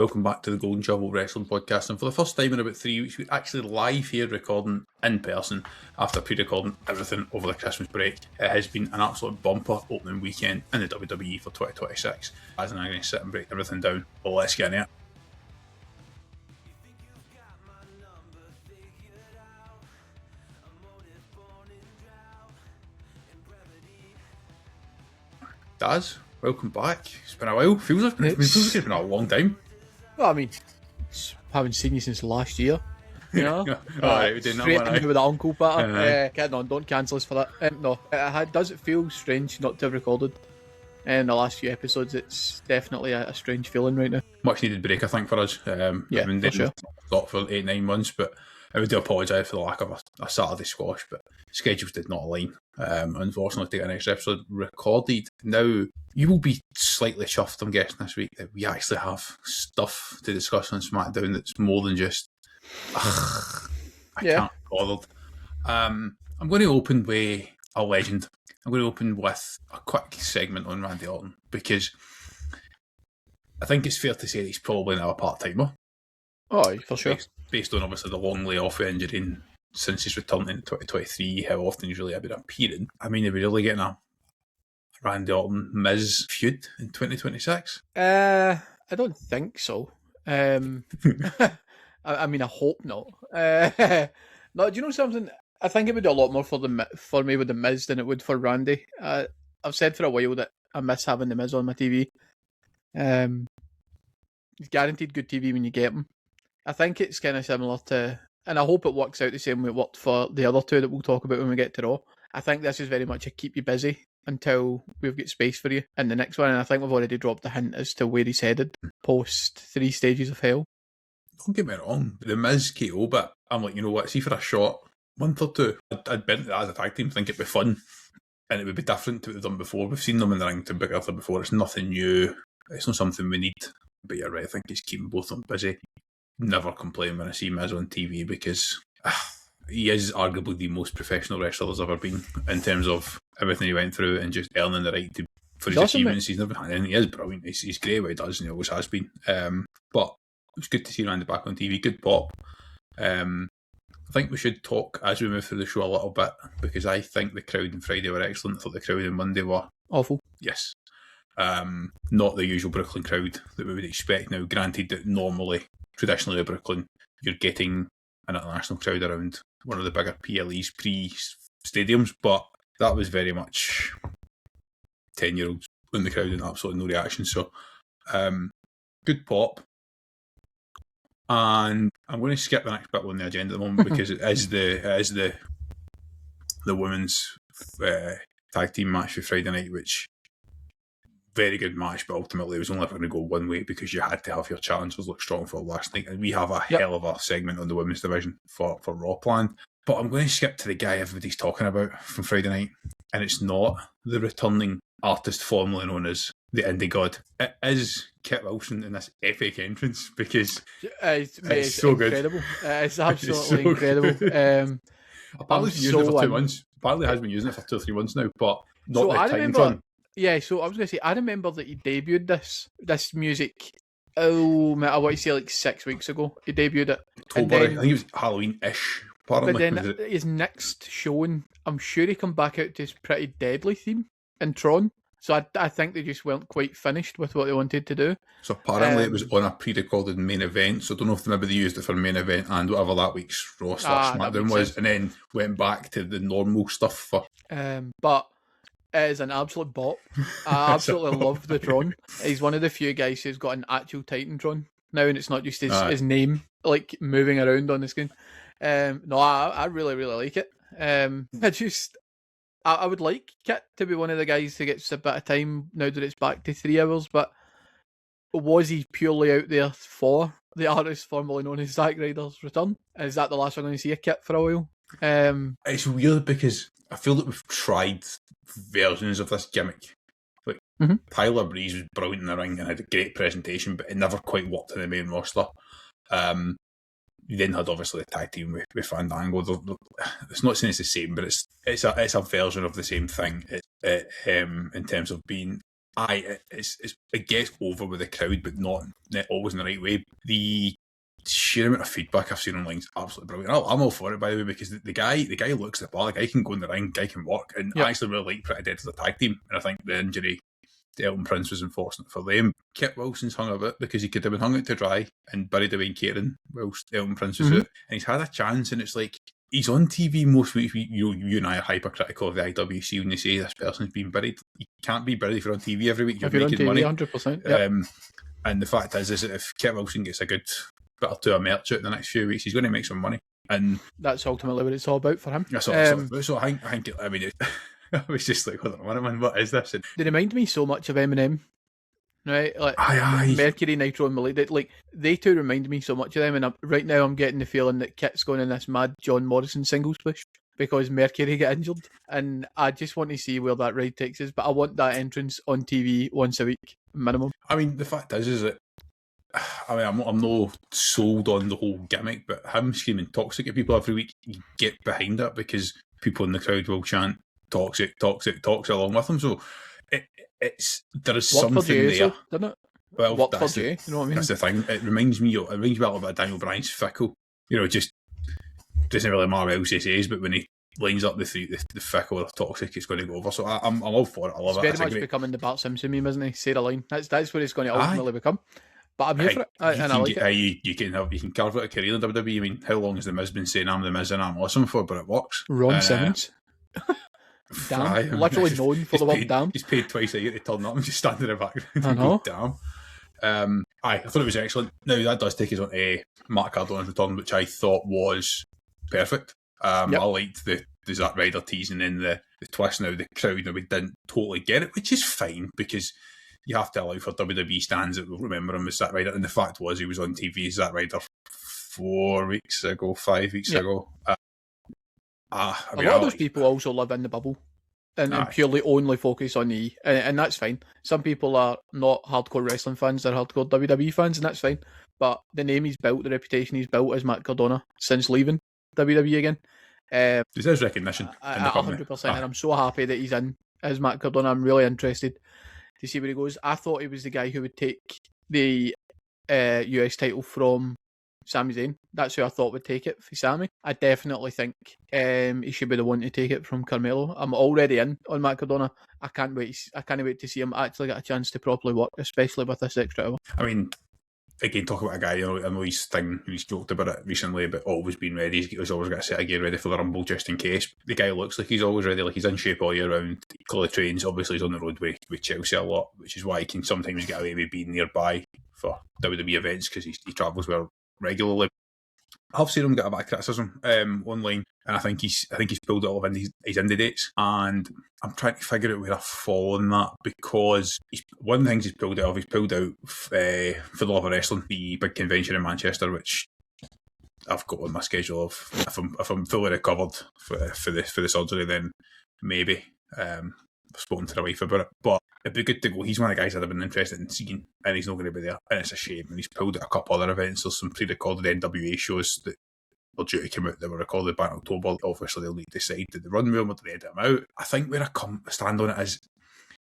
Welcome back to the Golden Shovel Wrestling Podcast. And for the first time in about 3 weeks, we're actually live here recording in person after pre-recording everything over the Christmas break. It has been an absolute bumper opening weekend in the WWE for 2026. As I'm going to sit and break everything down, well, let's get in it. Daz, welcome back. It's been a while. Feels like it's been a long time. Well, I mean, haven't seen you since last year. You know, Alright, we did that straight one, into with the uncle patter. Kidding on, don't cancel us for that. No, does it feel strange not to have recorded in the last few episodes? It's definitely a strange feeling right now. Much needed break, I think, for us. We've been doing for 8-9 months, but I do apologise for the lack of a Saturday squash, but schedules did not align. Unfortunately, to get an extra episode recorded. Now, you will be slightly chuffed, I'm guessing, this week that we actually have stuff to discuss on SmackDown that's more than just, I can't be bothered. I'm going to open with a legend. I'm going to open with a quick segment on Randy Orton, because I think it's fair to say that he's probably now a part-timer. Oh, for sure. Based on obviously the long layoff of injury since he's returned in 2023, how often he's really been appearing. I mean, are we really getting a Randy Orton Miz feud in 2026? I don't think so. I mean, I hope not. No, do you know something? I think it would do a lot more for me with the Miz than it would for Randy. I've said for a while that I miss having the Miz on my TV. He's guaranteed good TV when you get him. I think it's kind of similar to, and I hope it works out the same way it worked for the other two that we'll talk about when we get to Raw. I think this is very much a keep you busy until we've got space for you in the next one, and I think we've already dropped a hint as to where he's headed post 3 stages of hell. Don't get me wrong, the Miz KO bit, I'm like, you know what, see for a short month or two, I'd been that as a tag team, think it'd be fun, and it would be different to what we've done before. We've seen them in the ring together before, it's nothing new, it's not something we need, but you're right, I think he's keeping both of them busy. Never complain when I see Miz on TV, because he is arguably the most professional wrestler there's ever been in terms of everything he went through and just earning the right for his achievements. He's never had, and he is brilliant. He's great at what he does, and he always has been. But it was good to see Randy back on TV. Good pop. I think we should talk as we move through the show a little bit, because I think the crowd on Friday were excellent. I thought the crowd on Monday were awful. Yes. Not the usual Brooklyn crowd that we would expect now. Granted that traditionally at Brooklyn, you're getting an international crowd around one of the bigger PLEs pre-stadiums, but that was very much 10-year-olds in the crowd and absolutely no reaction. So, good pop. And I'm going to skip the next bit on the agenda at the moment because it is the women's tag team match for Friday night, which very good match, but ultimately it was only going to go one way because you had to have your challengers look strong for last night, and we have a hell of a segment on the women's division for Raw planned. But I'm going to skip to the guy everybody's talking about from Friday night, and it's not the returning artist formerly known as the Indie God. It is Kit Wilson in this epic entrance, because it's so incredible. Good. It's absolutely incredible. Apparently he's using it for 2 months. Apparently has been using it for 2 or 3 months now, but not the time run. Yeah, so I was going to say, I remember that he debuted this music, I want to say like 6 weeks ago. He debuted it. October, I think it was Halloween-ish. Apparently. But then his next showing, I'm sure he come back out to his Pretty Deadly theme in Tron. So I think they just weren't quite finished with what they wanted to do. So apparently it was on a pre-recorded main event, so I don't know if maybe they used it for main event and whatever that week's Raw / SmackDown was, and then went back to the normal stuff for... But it is an absolute bop. I absolutely love the Tron. He's one of the few guys who's got an actual Titantron now, and it's not just his name like moving around on the screen. No, I really, really like it. I would like Kit to be one of the guys who gets a bit of time now that it's back to 3 hours, but was he purely out there for the artist formerly known as Zack Ryder's return? Is that the last we're going to see a Kit for a while? It's weird because I feel that we've tried versions of this gimmick. Like Tyler Breeze was brilliant in the ring and had a great presentation, but it never quite worked in the main roster. You then had obviously the tag team with Fandango. It's not saying it's the same, but it's a version of the same thing in terms of being It gets over with the crowd, but not always in the right way. The sheer amount of feedback I've seen online is absolutely brilliant. I'm all for it, by the way, because the guy looks the ball. The guy can go in the ring, the guy can work, and I actually really like Pretty Dead as a tag team. And I think the injury to Elton Prince was unfortunate for them. Kit Wilson's hung a bit because he could have been hung out to dry and buried away in Kieran whilst Elton Prince was out, and he's had a chance, and it's like, he's on TV most weeks. You and I are hypercritical of the IWC when they say this person's been buried. You can't be buried if you're on TV every week. You're making money. 100%. And the fact is that if Kit Wilson gets a good bit or two of merch out in the next few weeks, he's going to make some money. And that's ultimately what it's all about for him. That's all it's all about. So I think I was just like, hold on a minute, what is this? And they remind me so much of Eminem. Right, like Mercury, Nitro, and Malik. Like they two remind me so much of them, and right now I'm getting the feeling that Kit's going in this mad John Morrison singles push because Mercury get injured, and I just want to see where that ride takes us. But I want that entrance on TV once a week minimum. I mean, the fact is that I'm not sold on the whole gimmick, but him screaming toxic at people every week, you get behind it because people in the crowd will chant toxic, toxic, toxic along with them. So there is something there, doesn't it? Well, you know what I mean? That's the thing. It reminds me a little bit of Daniel Bryan's fickle. Just doesn't really matter what else he says, but when he lines up the fickle or toxic, it's going to go over. So I'm all for it. I love it. It's very much becoming the Bart Simpson meme, isn't he? Say the line. That's what it's going to ultimately become. But I'm here for it, and I like it. You can carve out a career in WWE. I mean, how long has the Miz been saying I'm the Miz and I'm awesome for? But it works. Ron Simmons. Damn, literally known for the word damn. He's paid twice a year to turn up and just stand in the background and go damn. I thought it was excellent. Now that does take us on to Matt Cardona's return, which I thought was perfect. I liked the Zack Ryder teasing in the twist. Now the crowd, we didn't totally get it, which is fine because you have to allow for WWE stands that will remember him as Zack Ryder. And the fact was he was on TV as Zack Ryder 5 weeks ago. A lot of those people also live in the bubble and purely only focus on E, and that's fine. Some people are not hardcore wrestling fans, they're hardcore WWE fans, and that's fine. But the name he's built, the reputation he's built as Matt Cardona since leaving WWE again. There's recognition in the company. 100%, and I'm so happy that he's in as Matt Cardona. I'm really interested to see where he goes. I thought he was the guy who would take the US title from Sami Zayn. That's who I thought would take it for Sami. I definitely think he should be the one to take it from Carmelo. I'm already in on Matt Cardona. I can't wait to see him actually get a chance to properly work, especially with this extra hour. I mean, again, talk about a guy, I know he's joked about it recently, but always being ready. He's always got a set of gear ready for the Rumble just in case. The guy looks like he's always ready, like he's in shape all year round. He clearly trains. Obviously, he's on the road with Chelsea a lot, which is why he can sometimes get away with being nearby for WWE events because he travels well regularly. I've seen him get a bit of criticism online, and I think he's pulled out of his indie dates, and I'm trying to figure out where I fall on that because one of the things he's pulled out for the Love of Wrestling, the big convention in Manchester, which I've got on my schedule of if I'm fully recovered for the surgery, then maybe. I've spoken to the wife about it, but it'd be good to go. He's one of the guys I'd have been interested in seeing, and he's not going to be there, and it's a shame. And he's pulled out a couple other events. There's some pre-recorded NWA shows that were due to come out that were recorded back in October. Obviously, they'll need to decide did they run with them or did they edit them out. I think where I stand on it is,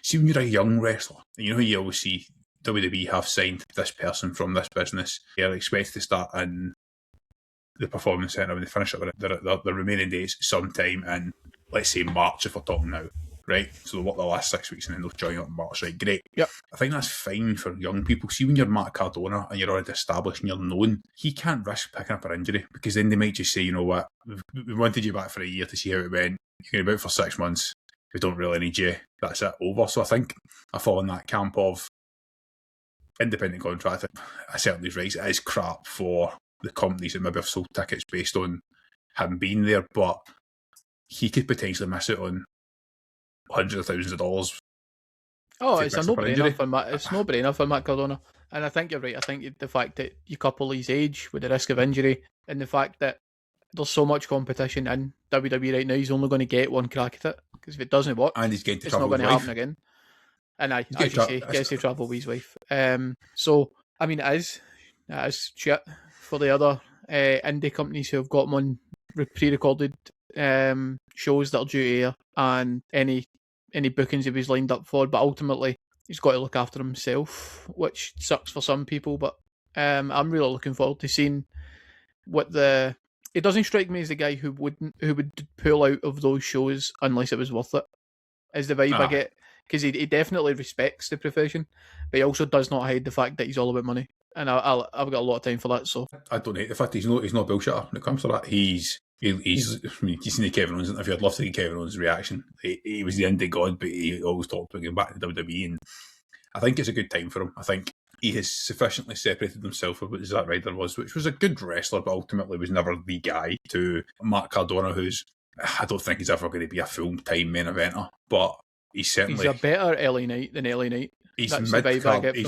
see when you're a young wrestler, and you always see WWE have signed this person from this business. They're expected to start in the Performance Centre when they finish up the remaining days sometime in, let's say, March if we're talking now. Right, so they'll work the last 6 weeks and then they'll join up in March. Right, great. Yep. I think that's fine for young people. See, when you're Matt Cardona and you're already established and you're known, he can't risk picking up an injury because then they might just say, you know what, we wanted you back for a year to see how it went. You're going to be out for 6 months. We don't really need you. That's it, over. So I think I fall in that camp of independent contractor. I certainly right. It is crap for the companies that maybe have sold tickets based on him being there, but he could potentially miss it on hundreds of thousands of dollars. Oh, it's a no-brainer for Matt. It's no-brainer for Matt Cardona, and I think you're right. I think the fact that you couple his age with the risk of injury, and the fact that there's so much competition in WWE right now, he's only going to get one crack at it because if it doesn't work, and he's getting to it's not going to happen again. And as you say, gets to travel with his wife. So I mean, it is shit for the other indie companies who have got him on pre-recorded shows that are due to air and any bookings he was lined up for, but ultimately he's got to look after himself, which sucks for some people. But I'm really looking forward to seeing what the. It doesn't strike me as the guy who would pull out of those shows unless it was worth it. Is the vibe I get, because he definitely respects the profession, but he also does not hide the fact that he's all about money, and I've got a lot of time for that. So I don't hate the fact he's not a bullshitter when it comes to that. He's I mean, you've seen the Kevin Owens interview. I'd love to see Kevin Owens' reaction. He was the indie god, but he always talked about going back to WWE, and I think it's a good time for him. I think he has sufficiently separated himself from what Zack Ryder was, which was a good wrestler, but ultimately was never the guy, to Matt Cardona, who's, I don't think he's ever going to be a full-time main eventer, but he's certainly... He's a better LA Knight than LA Knight. He's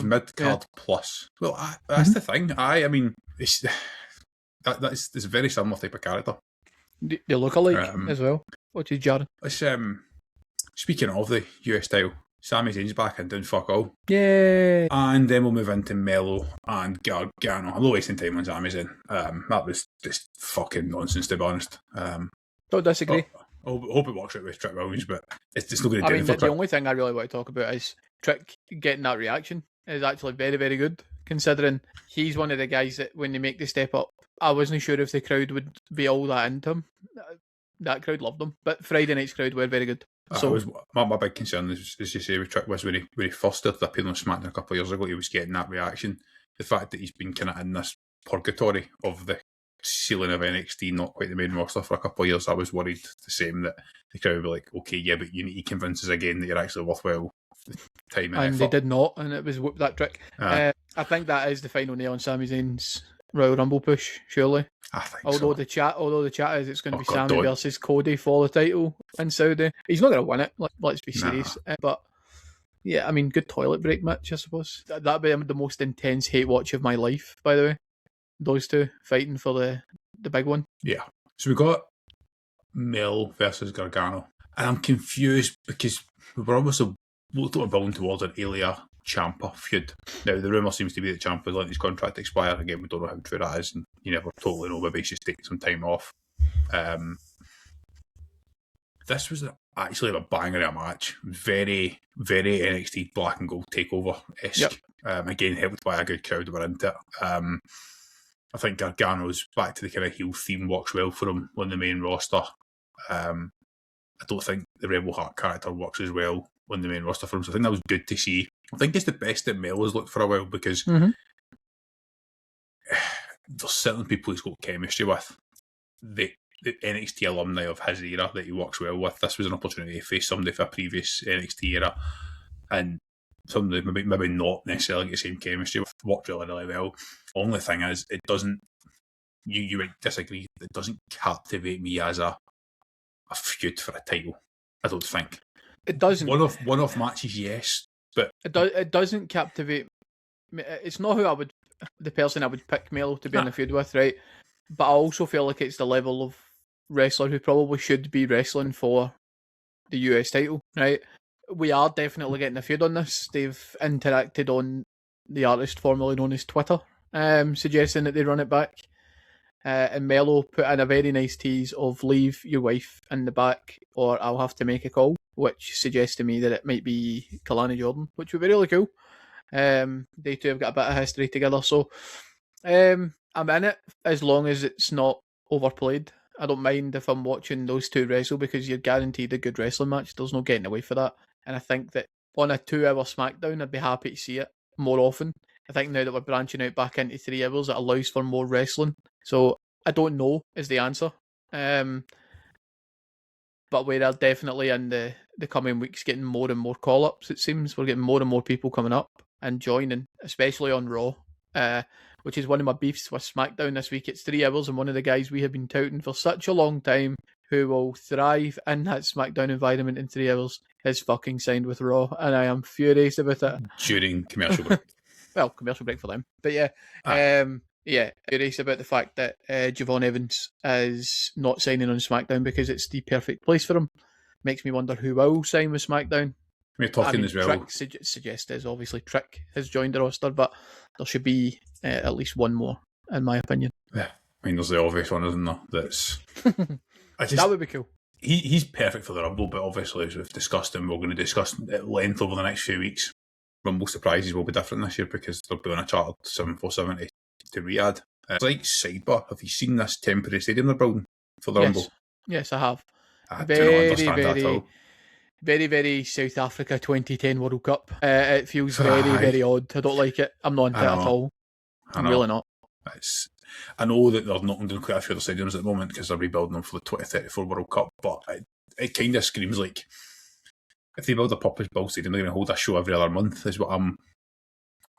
mid-card plus. Well, that's the thing. I mean, it's a very similar type of character. They look alike as well, which is jarring. It's, speaking of the US title, Sami Zayn's back and doing fuck all. Yay! And then we'll move into Melo and Gargano. I'm not wasting time on Sami Zayn. That was just fucking nonsense, to be honest. Don't disagree. I hope it works out with Trick Williams, but it's not going to do anything. The only thing I really want to talk about is Trick getting that reaction is actually very, very good, considering he's one of the guys that when they make the step up, I wasn't sure if the crowd would be all that into him. That crowd loved him, but Friday night's crowd were very good. So my big concern is, as you say, with Trick was when he first started appearing on SmackDown a couple of years ago, he was getting that reaction. The fact that he's been kind of in this purgatory of the ceiling of NXT, not quite the main roster for a couple of years, I was worried the same, that the crowd would be like, okay, yeah, but you need to convince us again that you're actually worthwhile the time and effort. They did not, and it was whoop that Trick. I think that is the final nail on Sami Zayn's Royal Rumble push, surely. I think although the chat is it's going to be Sami versus Cody for the title in Saudi. He's not going to win it. Let's be serious. But yeah, I mean, good toilet break match, I suppose. That'd be the most intense hate watch of my life, by the way. Those two fighting for the big one. Yeah. So we got Mel versus Gargano, and I'm confused because we were obviously building towards an Ilya Ciampa feud. Now, the rumour seems to be that Ciampa's letting his contract expire. Again, we don't know how true that is, and you never totally know. Maybe he's just taking some time off. This was actually a banger of a match. Very, very NXT black and gold takeover-esque. Yep. Again, helped by a good crowd that were into it. I think Gargano's back to the kind of heel theme works well for him on the main roster. I don't think the Rebel Heart character works as well on the main roster for him, so I think that was good to see. I think it's the best that Mel has looked for a while, because there's certain people he's got chemistry with. The NXT alumni of his era that he works well with. This was an opportunity to face somebody for a previous NXT era, and somebody maybe not necessarily get the same chemistry with. Worked really, really well. Only thing is, it doesn't. You would disagree. It doesn't captivate me as a feud for a title. I don't think it doesn't. One-off matches, yes, but it doesn't captivate me. It's not who the person I would pick Melo to be in a feud with, right? But I also feel like it's the level of wrestler who probably should be wrestling for the US title, right? We are definitely getting a feud on this. They've interacted on the artist formerly known as Twitter, suggesting that they run it back. And Melo put in a very nice tease of leave your wife in the back or I'll have to make a call, which suggests to me that it might be Kalani Jordan, which would be really cool. They two have got a bit of history together, so I'm in it as long as it's not overplayed. I don't mind if I'm watching those two wrestle, because you're guaranteed a good wrestling match. There's no getting away for that. And I think that on a 2-hour SmackDown, I'd be happy to see it more often. I think now that we're branching out back into 3 hours, it allows for more wrestling. So I don't know is the answer. But we are definitely in the coming weeks getting more and more call-ups, it seems. We're getting more and more people coming up and joining, especially on Raw, which is one of my beefs with SmackDown this week. It's 3 hours, and one of the guys we have been touting for such a long time who will thrive in that SmackDown environment in 3 hours is fucking signed with Raw, and I am furious about it. During commercial break. Well, commercial break for them. But yeah, furious about the fact that Javon Evans is not signing on SmackDown because it's the perfect place for him. Makes me wonder who will sign with SmackDown. We're talking as well. Trick suggests obviously Trick has joined the roster, but there should be at least one more, in my opinion. Yeah, I mean, there's the obvious one, isn't there? That would be cool. He's perfect for the Rumble, but obviously, as we've discussed and we're going to discuss at length over the next few weeks, Rumble surprises will be different this year because they'll be on a chartered 747 to Riyadh. It's like sidebar. Have you seen this temporary stadium they're building for the Rumble? Yes, I have. I do not understand that at all. Very, very South Africa 2010 World Cup. It feels very, very odd. I don't like it. I'm not into it at all. I'm really not. I know that they're not doing quite a few other stadiums at the moment because they're rebuilding them for the 2034 World Cup, but it kind of screams like if they build a purpose-built stadium, they're going to hold a show every other month, is what I'm...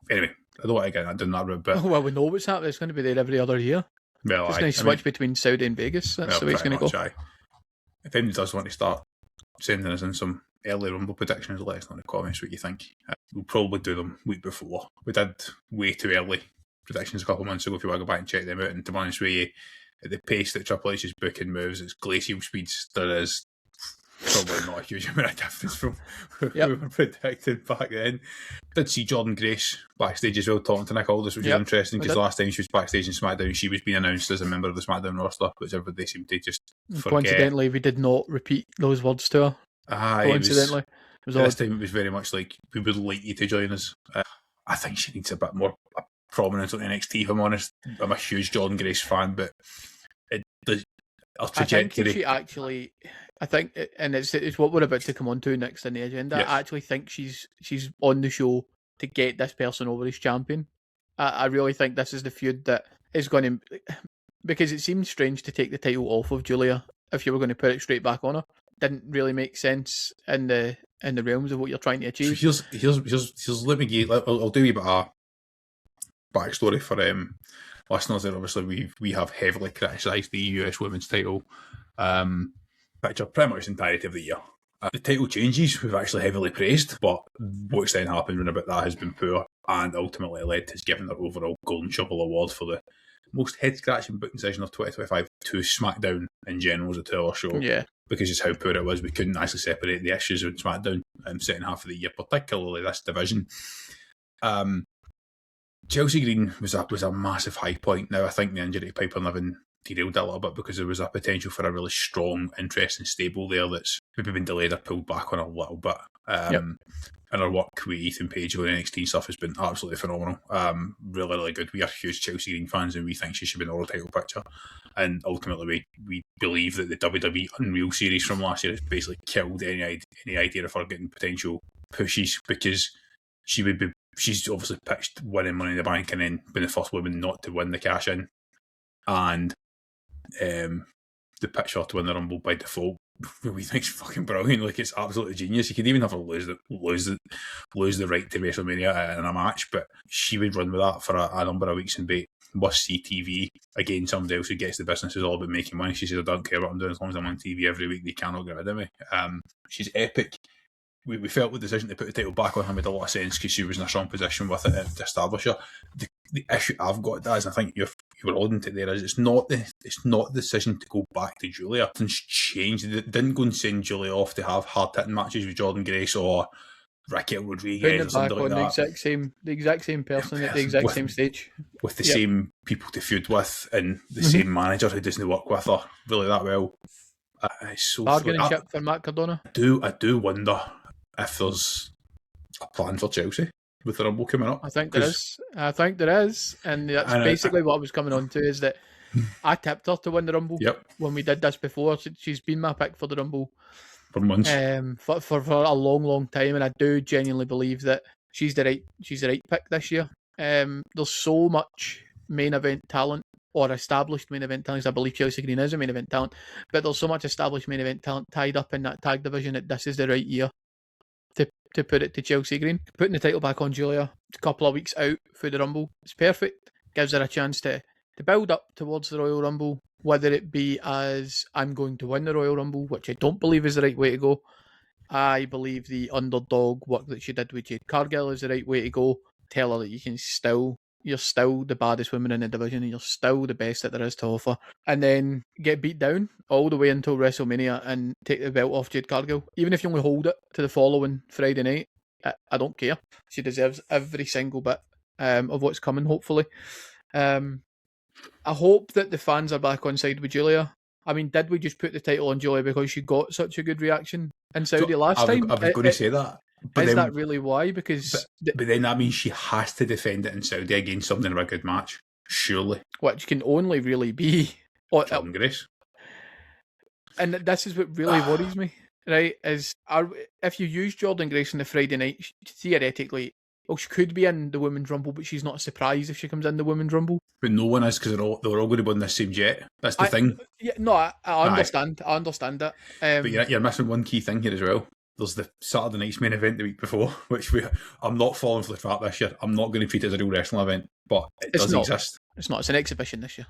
Anyway, I don't want to get down that route, but... Well, we know what's happening. It's going to be there every other year. Well, it's going to switch between Saudi and Vegas. That's the way it's going to go. If anybody does want to start sending us in some early Rumble predictions, let us know in the comments what you think. We'll probably do them week before. We did way too early predictions a couple of months ago if you want to go back and check them out. And to be honest with you, at the pace that Triple H's booking moves, it's glacial speeds. There is probably not a huge amount of difference from what we were predicting back then. Did see Jordan Grace backstage as well talking to Nick Aldis, which is interesting because last time she was backstage in SmackDown, she was being announced as a member of the SmackDown roster, which everybody seemed to just forget. Coincidentally, we did not repeat those words to her. Coincidentally. This time it was very much like, we would like you to join us. I think she needs a bit more prominence on NXT, if I'm honest. I'm a huge Jordan Grace fan, but her trajectory... I think, and it's what we're about to come on to next in the agenda. Yes. I actually think she's on the show to get this person over as champion. I really think this is the feud that is going to... Because it seems strange to take the title off of Giulia if you were going to put it straight back on her. Didn't really make sense in the realms of what you're trying to achieve. So here's let me give... I'll do a bit of backstory for listeners there. Obviously, we have heavily criticised the US Women's title picture pretty much the entirety of the year. The title changes we've actually heavily praised, but what's then happened when about that has been poor and ultimately led to giving their overall Golden Shovel Award for the most head-scratching booking session of 2025 to SmackDown in general as a 2-hour show. Yeah. Because it's how poor it was. We couldn't actually separate the issues with SmackDown in the second half of the year, particularly this division. Chelsea Green was a massive high point. Now, I think the injury to Piper Niven derailed a little bit because there was a potential for a really strong, interesting stable there that's maybe been delayed or pulled back on a little bit. And our work with Ethan Page on NXT stuff has been absolutely phenomenal. Really, really good. We are huge Chelsea Green fans and we think she should be in the world title picture. And ultimately, we believe that the WWE Unreal series from last year has basically killed any idea of her getting potential pushes because she's obviously pitched winning Money in the Bank and then been the first woman not to win the cash in. And the pitch her to win the Rumble by default, we think it's fucking brilliant. Like, it's absolutely genius. You could even have her lose the right to WrestleMania in a match, but she would run with that for a number of weeks and be must-see TV. Again, somebody else who gets the business is all about making money. She says, I don't care what I'm doing as long as I'm on TV every week. They cannot get rid of me. She's epic. We felt the decision to put the title back on her made a lot of sense because she was in a strong position with it to establish her. The issue I've got is, I think you were holding to there, is it's not the decision to go back to Giulia. Things changed. They didn't go and send Giulia off to have hard-hitting matches with Jordan Grace or Raquel Rodriguez or something like that. The exact same person at the exact same stage. With the same people to feud with and the same manager who doesn't work with her really that well. It's so bargaining chip for Matt Cardona. I do wonder if there's a plan for Chelsea with the Rumble coming up. I think there is. And that's basically what I was coming on to, is that I tipped her to win the Rumble when we did this before. She's been my pick for the Rumble for months. For a long, long time, and I do genuinely believe that she's the right pick this year. There's so much main event talent, or established main event talent. I believe Chelsea Green is a main event talent, but there's so much established main event talent tied up in that tag division that this is the right year to put it to Chelsea Green. Putting the title back on Giulia a couple of weeks out for the Rumble, it's perfect. Gives her a chance to build up towards the Royal Rumble, whether it be as I'm going to win the Royal Rumble, which I don't believe is the right way to go. I believe the underdog work that she did with Jade Cargill is the right way to go. Tell her that you're still the baddest woman in the division and you're still the best that there is to offer. And then get beat down all the way until WrestleMania and take the belt off Jade Cargill. Even if you only hold it to the following Friday night, I don't care. She deserves every single bit of what's coming, hopefully. I hope that the fans are back on side with Giulia. I mean, did we just put the title on Giulia because she got such a good reaction in Saudi last time? I was going to say that. But Is then, that really why? Because but then that means she has to defend it in Saudi against something of a good match. Surely. which can only really be Jordan Grace. and this is what really worries me, right? If you use Jordan Grace on the Friday night, theoretically, well, she could be in the Women's Rumble, but she's not surprised if she comes in the Women's Rumble. But no one is, because they're all going to be on this same jet. That's the thing. Yeah, no, I understand. I understand that. But you're missing one key thing here as well. There's the Saturday night's main event the week before, which I'm not falling for the trap this year. I'm not going to treat it as a real wrestling event, but it does exist. It's not. It's an exhibition this year.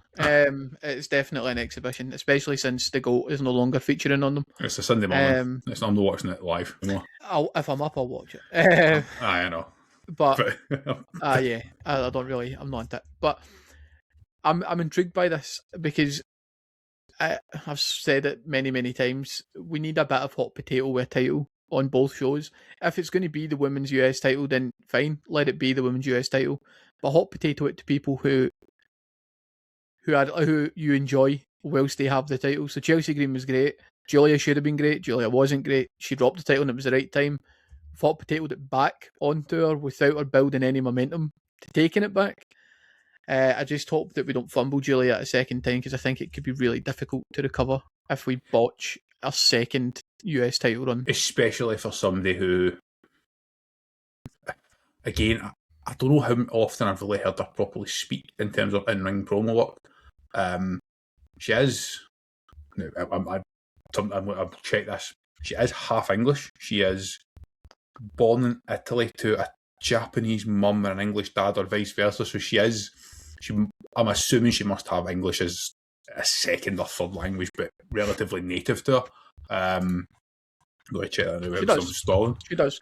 It's definitely an exhibition, especially since the GOAT is no longer featuring on them. It's a Sunday morning. I'm not watching it live anymore. If I'm up, I'll watch it. I know. But yeah, I don't really. I'm not into it. But I'm intrigued by this because I've said it many times. We need a bit of hot potato with a title on both shows. If it's going to be the women's US title, then fine, let it be the women's US title. But hot potato it to people who you enjoy whilst they have the title. So Chelsea Green was great. Giulia should have been great. Giulia wasn't great. She dropped the title and it was the right time. Hot potatoed it back onto her without her building any momentum to taking it back. I just hope that we don't fumble Giulia a second time, because I think it could be really difficult to recover if we botch a second US title run. Especially for somebody who, again, I don't know how often I've really heard her properly speak in terms of in-ring promo work. She is, I'll check this, she is half English. She is born in Italy to a Japanese mum and an English dad, or vice versa. So I'm assuming she must have English as a second or third language, but relatively native to her. Go check that out. She does.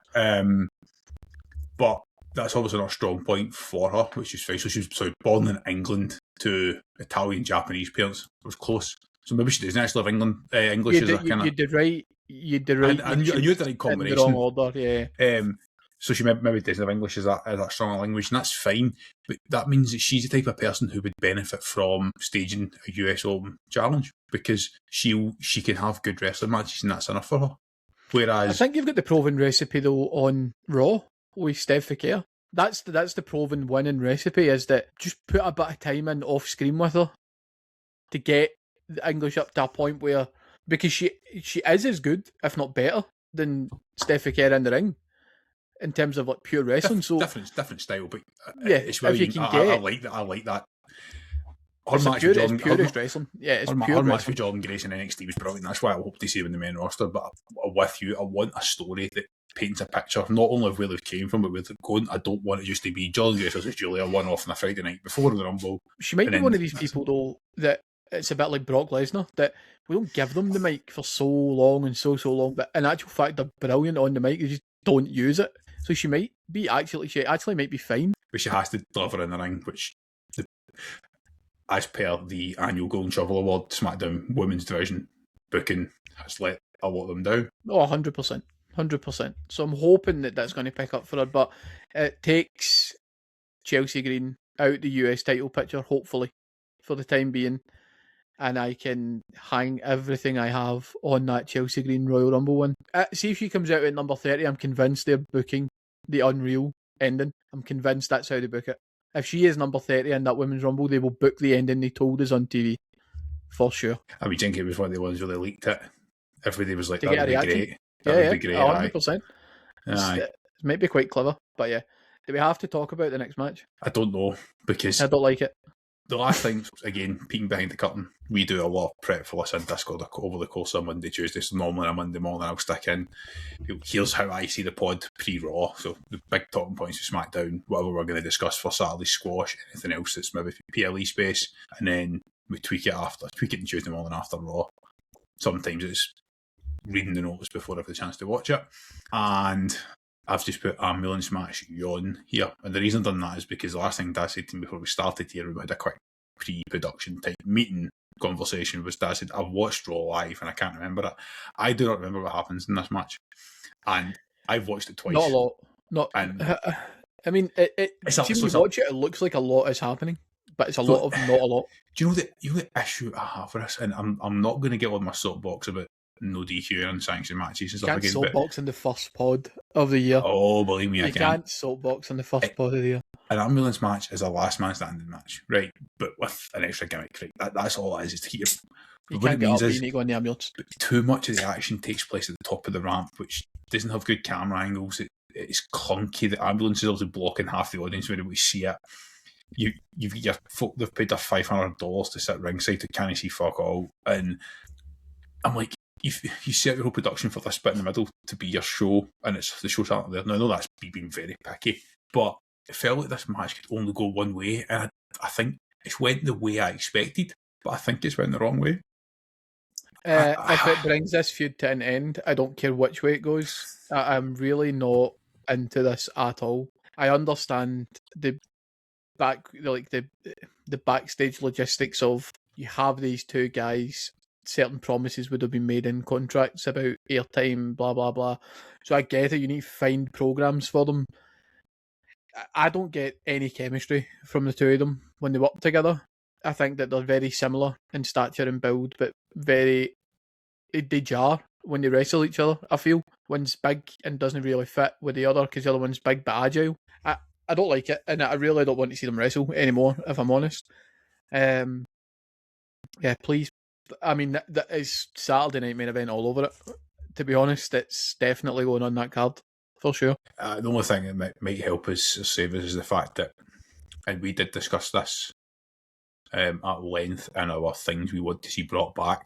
But that's obviously not a strong point for her, which is fine. So she was born in England to Italian Japanese parents. It was close. So maybe she doesn't actually have English as a kind of... You did right. I knew the right combination. In the wrong order, yeah. So she maybe doesn't have English as a strong language, and that's fine. But that means that she's the type of person who would benefit from staging a US Open challenge, because she can have good wrestling matches, and that's enough for her. Whereas I think you've got the proven recipe though on Raw with Steph Faker. That's the proven winning recipe, is that just put a bit of time in off screen with her to get the English up to a point where, because she is as good, if not better, than Steph Faker in the ring in terms of like pure wrestling. So different style, but yeah, it's really, if you can I like that. I like that. Her match purest wrestling. Yeah, it's pure her match wrestling. with Jordan Grace in NXT was brilliant. That's why I hope to see him in the main roster. But with you, I want a story that paints a picture not only of where they came from, but where they're going. I don't want it just to be Jordan Grace versus Giulia one-off on a Friday night before the Rumble. She might be one of these people though that it's a bit like Brock Lesnar, that we don't give them the mic for so long and so long, but in actual fact they're brilliant on the mic. They just don't use it. So she actually might be fine. But she has to deliver in the ring, which, as per the annual Golden Shovel Award, SmackDown Women's Division booking has let a lot of them down. Oh, 100%. 100%. So I'm hoping that that's going to pick up for her, but it takes Chelsea Green out the US title picture, hopefully, for the time being, and I can hang everything I have on that Chelsea Green Royal Rumble win. See if she comes out at number 30, I'm convinced they're booking the Unreal ending. I'm convinced that's how they book it. If she is number 30 in that Women's Rumble, they will book the ending they told us on TV. For sure. I mean, Jinky was one of the ones where they leaked it. Everybody was like, that would be great. That would be great. 100%. It might be quite clever, but yeah. Do we have to talk about the next match? I don't know, because I don't like it. The last thing, again, peeking behind the curtain, we do a lot of prep for this in Discord over the course of Monday, Tuesday. So normally on a Monday morning, I'll stick in, here's how I see the pod pre-Raw. So the big talking points of SmackDown, whatever we're going to discuss for Saturday squash, anything else that's maybe PLE space, and then we tweak it on Tuesday morning after Raw. Sometimes it's reading the notes before I have the chance to watch it. And I've just put ambulance match yawn here. And the reason I've done that is because the last thing Dad said to me before we started here, we had a quick pre-production type meeting conversation, was Dad said, I've watched Raw live and I can't remember it. I do not remember what happens in this match. And I've watched it twice. Not a lot. I mean, watch it looks like a lot is happening, but it's a lot of not a lot. Do you know the issue I have with this? And I'm not going to get on my soapbox about no DQ and unsanctioned matches and You stuff can't again. soapbox in the first pod of the year. Oh, believe me, I You can. can't soapbox in the first pod of the year. An ambulance match is a last man standing match, right? But with an extra gimmick, right? That's all it is to keep You what can't it get means up, is you need to go in the ambulance. too much of the action takes place at the top of the ramp, which doesn't have good camera angles. It's clunky. The ambulance is also blocking half the audience when we see it. You've got your folk, they've paid their $500 to sit ringside to can't see fuck all. And I'm like, you set your whole production for this bit in the middle to be your show, and it's the show's out there. Now, I know that's being very picky, but it felt like this match could only go one way, and I think it went the way I expected, but I think it's went the wrong way. If it brings this feud to an end, I don't care which way it goes. I'm really not into this at all. I understand the backstage logistics of you have these two guys. Certain promises would have been made in contracts about airtime, blah blah blah. So I get it. You need to find programs for them. I don't get any chemistry from the two of them when they work together. I think that they're very similar in stature and build, but they jar when they wrestle each other. I feel one's big and doesn't really fit with the other because the other one's big but agile. I don't like it, and I really don't want to see them wrestle anymore, if I'm honest. Yeah, please. I mean, that is Saturday night main event all over it. To be honest, it's definitely going on that card for sure. The only thing that might help us save us is the fact that, and we did discuss this at length in our things we want to see brought back.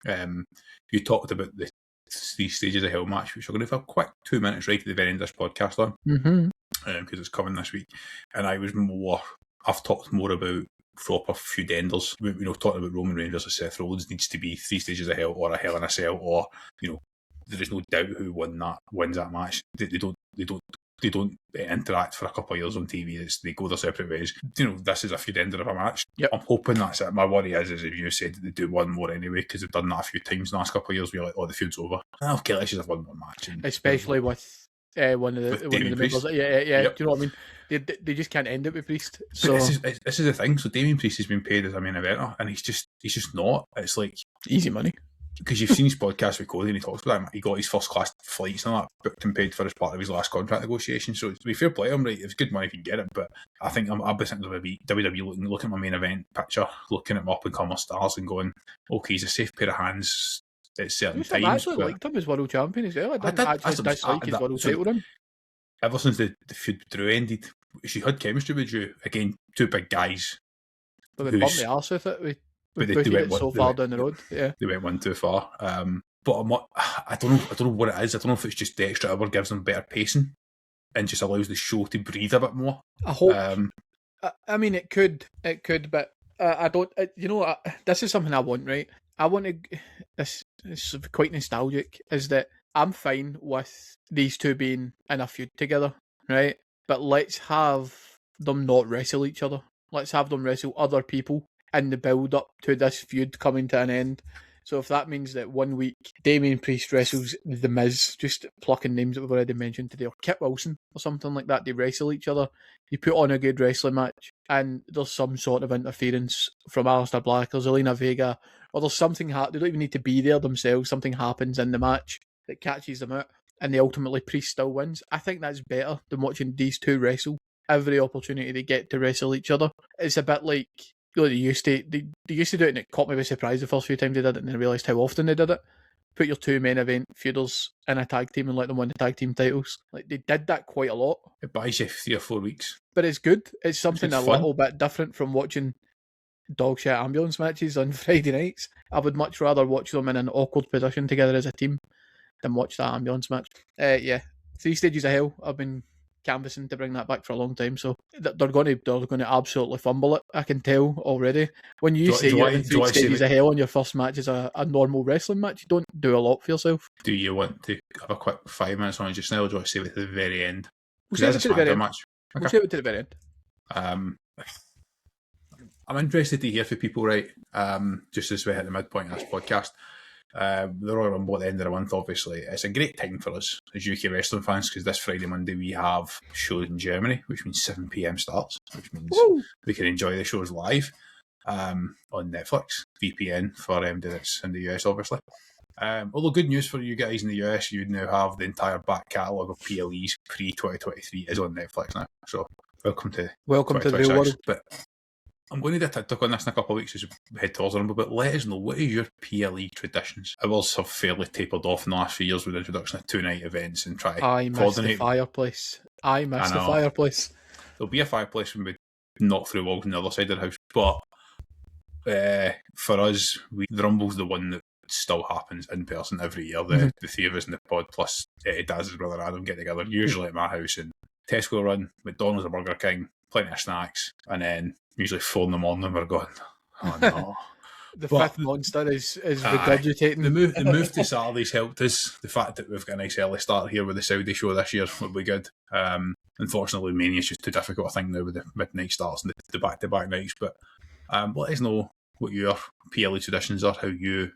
You talked about the 3 stages of hell match, which we're going to have a quick 2 minutes right at the very end of this podcast on, because it's coming this week. And I've talked more about proper feud enders. Talking about Roman Reigns versus Seth Rollins needs to be 3 stages of hell or a Hell in a Cell, or there is no doubt who wins that match. They don't interact for a couple of years on TV. They go their separate ways. This is a feud ender of a match. Yep. I'm hoping that's it. My worry is if you said that they do one more anyway, because they've done that a few times in the last couple of years. We're like, the feud's over. Okay, let's just have one more match. Especially with one of the members. Yeah. Yep. Do you know what I mean? They just can't end it with Priest. So this is the thing. So Damien Priest has been paid as a main eventer, and he's just not. It's like easy money. Because you've seen his podcast with Cody and he talks about him. He got his first class flights and all that booked and paid for as part of his last contract negotiation. So to be fair play to him, right, it's good money if you get it. But I think I'll be thinking of WWE looking at my main event picture, looking at my up and coming stars and going, okay, he's a safe pair of hands at certain times. I actually liked him as world champion as well. I didn't actually dislike his world title run. Ever since the feud with Drew ended, she had chemistry with Drew. Again, 2 big guys. But they bumped the arse with it. But they went so far down the road. Yeah, they went one too far. But I don't know what it is. I don't know if it's just the extra hour gives them better pacing and just allows the show to breathe a bit more. I hope. I mean, it could, but I don't. This is something I want. Right, I want to. This is quite nostalgic. Is that I'm fine with these two being in a feud together, right? But let's have them not wrestle each other. Let's have them wrestle other people in the build up to this feud coming to an end. So if that means that 1 week Damien Priest wrestles The Miz, just plucking names that we've already mentioned today, or Kit Wilson or something like that, they wrestle each other, you put on a good wrestling match and there's some sort of interference from Aleister Black or Zelina Vega, or there's something they don't even need to be there themselves, something happens in the match that catches them out and ultimately Priest still wins. I think that's better than watching these two wrestle every opportunity they get to wrestle each other. It's a bit like they used to do it, and it caught me by surprise the first few times they did it, and then realised how often they did it. Put your 2 main event feuders in a tag team and let them win the tag team titles. Like, they did that quite a lot. It buys you 3 or 4 weeks. But it's good. It's something It's a little bit different from watching dog shit ambulance matches on Friday nights. I would much rather watch them in an awkward position together as a team than watch that ambulance match. 3 stages of hell. I've been canvassing to bring that back for a long time, so they're going to absolutely fumble it. I can tell already. When you say you're in 3 stages of hell on your first match is a normal wrestling match, you don't do a lot for yourself. Do you want to have a quick 5 minutes on it just now, or do you want to save it to the very end? We'll save it to the very end. Match. Okay. We'll save it to the very end. I'm interested to hear from people, right? Just as we hit the midpoint of this podcast. The Royal Rumble at the end of the month, obviously. It's a great time for us as UK wrestling fans because this Friday, Monday, we have shows in Germany, which means 7 p.m. starts, which means we can enjoy the shows live on Netflix, VPN for it's in the US, obviously. Although good news for you guys in the US, you now have the entire back catalogue of PLEs pre-2023 is on Netflix now. So welcome to the real world. But I'm going to do a TikTok on this in a couple of weeks as we head towards the Rumble, but let us know, what is your PLE traditions? I will have fairly tapered off in the last few years with the introduction of 2-night events and try to coordinate. I miss the fireplace. There'll be a fireplace when we knock through walls on the other side of the house, but for us, the Rumble's the one that still happens in person every year. The three of us in the pod plus Daz's brother Adam get together, usually at my house, and Tesco run, McDonald's or Burger King, plenty of snacks, and then usually 4 in the morning we're going, oh no. Fifth monster is regurgitating. The move to Saturdays helped us. The fact that we've got a nice early start here with the Saudi show this year will be good. Unfortunately, Mania's just too difficult, I think, now with the midnight starts and the back-to-back nights. But let us know what your PLE traditions are, how you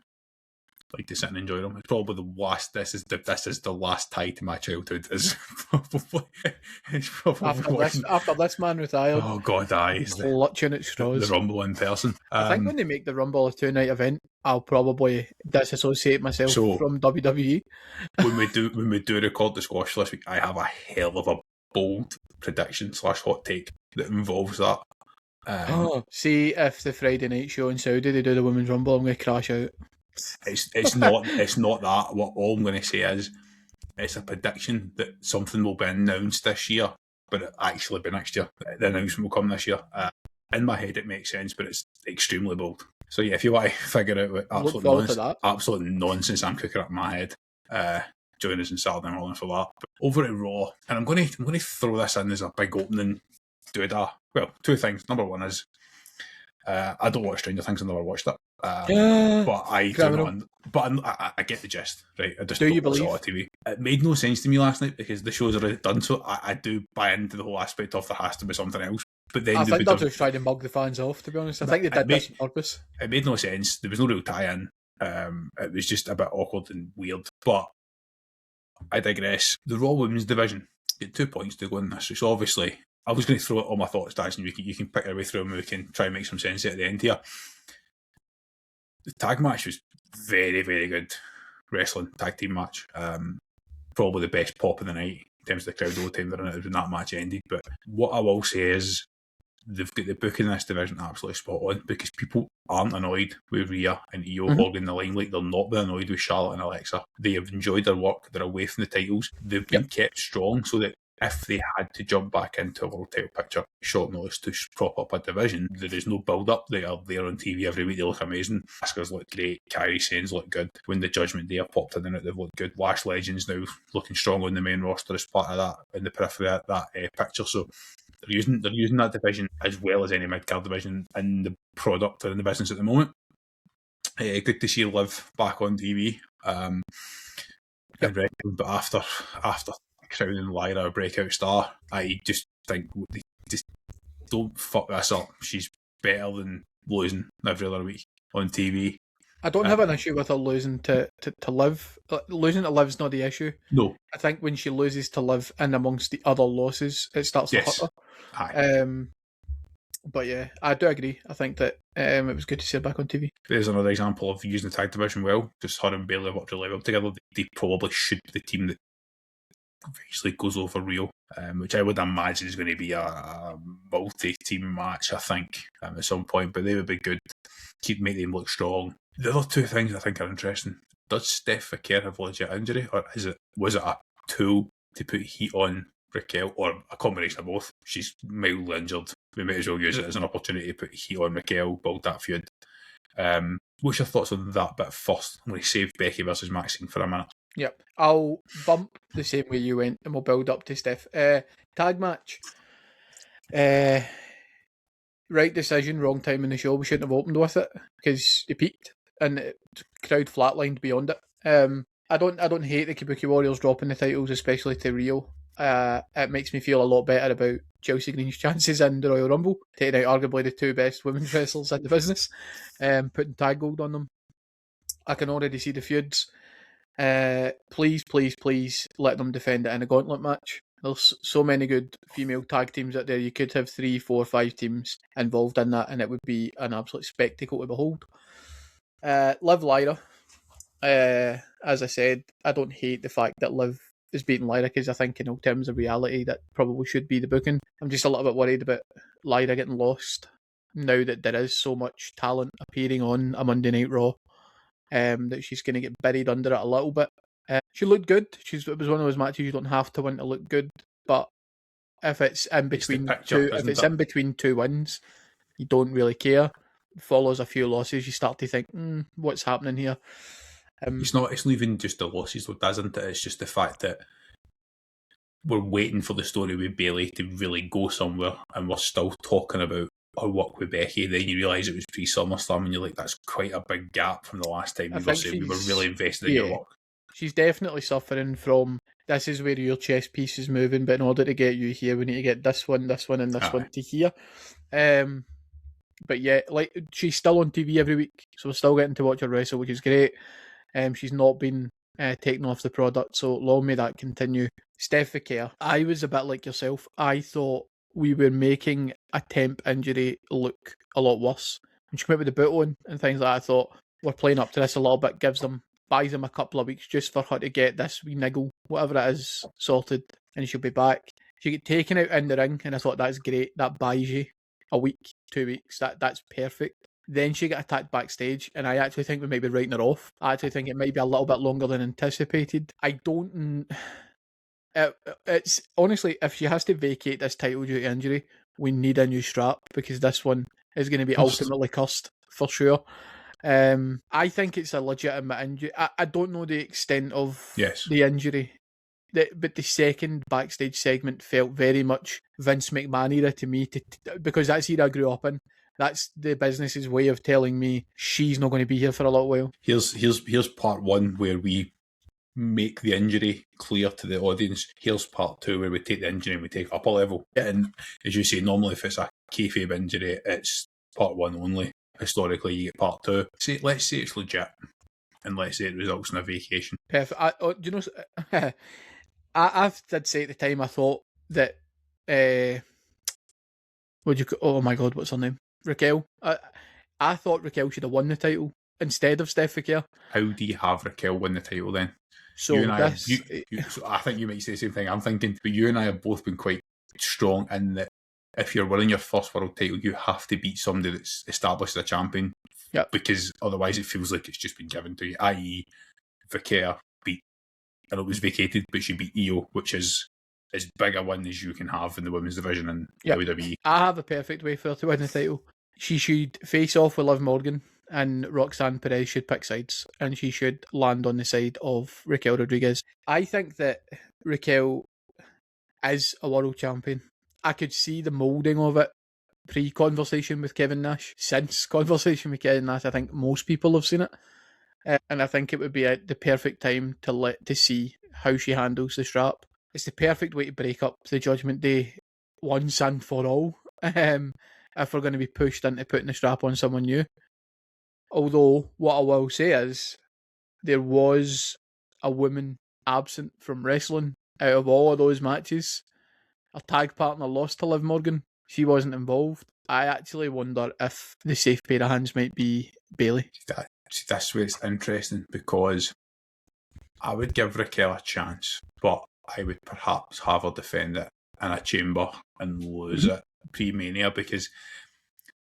like to sit and enjoy them. It's probably the last. This is the last tie to my childhood. Is probably after this man retired. Oh God, clutching at straws. The Rumble in person. I think when they make the Rumble a 2-night event, I'll probably disassociate myself from WWE. when we do record the squash this week, I have a hell of a bold prediction / hot take that involves that. See if the Friday night show in Saudi they do the Women's Rumble, I'm going to crash out. It's not that. What all I'm going to say is it's a prediction that something will be announced this year, but it actually be next year. The announcement will come this year. In my head, it makes sense, but it's extremely bold. So yeah, if you want to figure out what absolute nonsense I'm cooking up in my head, join us on Saturday morning for that. But over at Raw, and I'm going to throw this in as a big opening doodah. Well, two things. Number one is I don't watch Stranger Things. I've never watched it. But I get the gist, right? I just don't watch a lot of TV. It made no sense to me last night because the show's already done, so I do buy into the whole aspect of there has to be something else. But then I think they're just trying to mug the fans off, to be honest. I think they did this on purpose. It made no sense. There was no real tie-in. It was just a bit awkward and weird. But I digress. The Raw Women's Division, get 2 points to go in this. So obviously, I was going to throw out all my thoughts, Daz, and you can pick your way through them and we can try and make some sense at the end here. The tag match was very, very good wrestling tag team match. Probably the best pop of the night in terms of the crowd all the time when that match ended. But what I will say is they've got the booking in this division absolutely spot on because people aren't annoyed with Rhea and IYO hogging the limelight. They're not annoyed with Charlotte and Alexa. They have enjoyed their work. They're away from the titles. They've been kept strong so that if they had to jump back into a world title picture, short notice to prop up a division, there is no build-up. They are there on TV every week. They look amazing. Asuka's look great. Kairi Sane's look good. When the Judgment Day have popped in and out, they've looked good. Lash Legends now looking strong on the main roster as part of that, in the periphery of that picture. So they're using that division as well as any mid-card division in the product or in the business at the moment. Good to see Liv back on TV. But after crowning Lyra a breakout star, I just think they just don't fuck this up. She's better than losing every other week on TV. I don't have an issue with her losing to Liv. Losing to Liv's not the issue. No. I think when she loses to Liv and amongst the other losses, it starts to hurt her. But yeah, I do agree. I think that it was good to see her back on TV. There's another example of using the tag division well. Just her and Bayley worked really well together. They probably should be the team that eventually goes over Rio, which I would imagine is going to be a multi-team match, I think, at some point. But they would be good. Make them look strong. The other two things I think are interesting. Does Steph Vicaire have a legit injury, or was it a tool to put heat on Raquel, or a combination of both? She's mildly injured. We might as well use it as an opportunity to put heat on Raquel, build that feud. What's your thoughts on that bit first? I'm going to save Becky versus Maxine for a minute. Yep, I'll bump the same way you went, and we'll build up to Steph. Tag match. Right decision, wrong time in the show. We shouldn't have opened with it because it peaked and the crowd flatlined beyond it. I don't hate the Kabuki Warriors dropping the titles, especially to Rio. It makes me feel a lot better about Chelsea Green's chances in the Royal Rumble, taking out arguably the two best women's wrestlers in the business, putting tag gold on them. I can already see the feuds. Please let them defend it in a gauntlet match. There's so many good female tag teams out there. You could have 3, 4, 5 teams involved in that, and it would be an absolute spectacle to behold. Liv Lyra. As I said, I don't hate the fact that Liv is beating Lyra, because I think in terms of reality that probably should be the booking. I'm just a little bit worried about Lyra getting lost now that there is so much talent appearing on a Monday Night Raw, that she's going to get buried under it a little bit. She looked good. It was one of those matches you don't have to win to look good, but if it's in between in between two wins, you don't really care. Follows a few losses, you start to think, what's happening here? It's not even just the losses, though, isn't it? It's just the fact that we're waiting for the story with Bayley to really go somewhere, and we're still talking about her work with Becky. Then you realise it was pre-SummerSlam, and you're like, that's quite a big gap from the last time we were really invested in your work. She's definitely suffering from, this is where your chess piece is moving, but in order to get you here, we need to get this one, and this one to here. But yeah, like, she's still on TV every week, so we're still getting to watch her wrestle, which is great. She's not been taken off the product, so long may that continue. Steph Vicaire, I was a bit like yourself. I thought we were making a temp injury look a lot worse. When she came out with the boot on and things like that, I thought, we're playing up to this a little bit, buys them a couple of weeks just for her to get this wee niggle, whatever it is, sorted, and she'll be back. She get taken out in the ring, and I thought, that's great. That buys you a week, 2 weeks. That's perfect. Then she got attacked backstage, and I actually think we might be writing her off. I actually think it might be a little bit longer than anticipated. I don't... It's honestly, if she has to vacate this title due to injury, we need a new strap, because this one is going to be ultimately cursed, for sure. I think it's a legitimate injury. I don't know the extent of the injury, but the second backstage segment felt very much Vince McMahon era to me, because that's era I grew up in. That's the business's way of telling me she's not going to be here for a little while. Here's part one where we make the injury clear to the audience. Here's part two where we take the injury and we take it up a level. And as you say, normally if it's a kayfabe injury, it's part one only. Historically, you get part two. Let's say it's legit, and let's say it results in a vacation. Perfect. I did say at the time, I thought that oh my god, what's her name? Raquel. I thought Raquel should have won the title instead of Steph Vicaire. How do you have Raquel win the title then? So so I think you might say the same thing I'm thinking, but you and I have both been quite strong in that if you're winning your first world title, you have to beat somebody that's established as a champion. Yep. Because otherwise it feels like it's just been given to you. I.e., Vicaire beat, and it was vacated, but she beat IYO, which is as big a win as you can have in the women's division in WWE. I have a perfect way for her to win the title. She should face off with Liv Morgan, and Roxanne Perez should pick sides, and she should land on the side of Raquel Rodriguez. I think that Raquel is a world champion. I could see the moulding of it pre-conversation with Kevin Nash. Since conversation with Kevin Nash, I think most people have seen it. And I think it would be the perfect time to see how she handles the strap. It's the perfect way to break up the Judgment Day once and for all, if we're going to be pushed into putting the strap on someone new. Although, what I will say is, there was a woman absent from wrestling out of all of those matches. Her tag partner lost to Liv Morgan. She wasn't involved. I actually wonder if the safe pair of hands might be Bayley. That's where it's interesting, because I would give Raquel a chance, but I would perhaps have her defend it in a chamber and lose it pre-Mania, because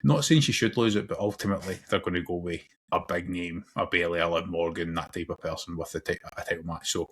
not saying she should lose it, but ultimately they're going to go with a big name, a Bayley, a Liv Morgan, that type of person with a title match. So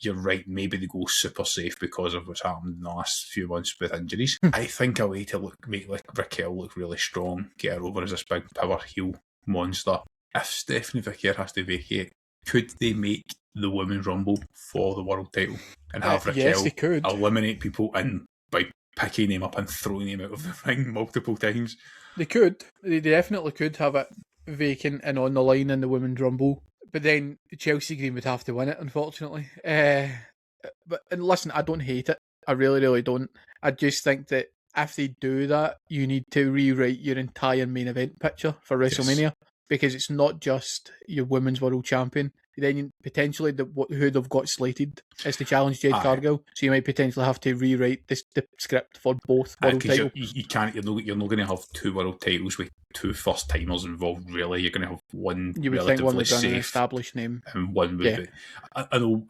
you're right, maybe they go super safe because of what's happened in the last few months with injuries. I think a way to make Raquel look really strong, get her over as this big power heel monster. If Stephanie Vicaire has to vacate, could they make the Women's Rumble for the world title and have Raquel eliminate people and by picking him up and throwing him out of the ring multiple times? They could. They definitely could have it vacant and on the line in the Women's Rumble. But then Chelsea Green would have to win it, unfortunately. But listen, I don't hate it. I really, really don't. I just think that if they do that, you need to rewrite your entire main event picture for WrestleMania. Because it's not just your Women's World Champion. then potentially who they've got slated is to challenge Jade Cargill. So you might potentially have to rewrite the script for both world titles. You can't. You're not going to have 2 world titles with 2 first timers involved. Really, you're going to have one. You would think one would run an established name, and one would be. I know.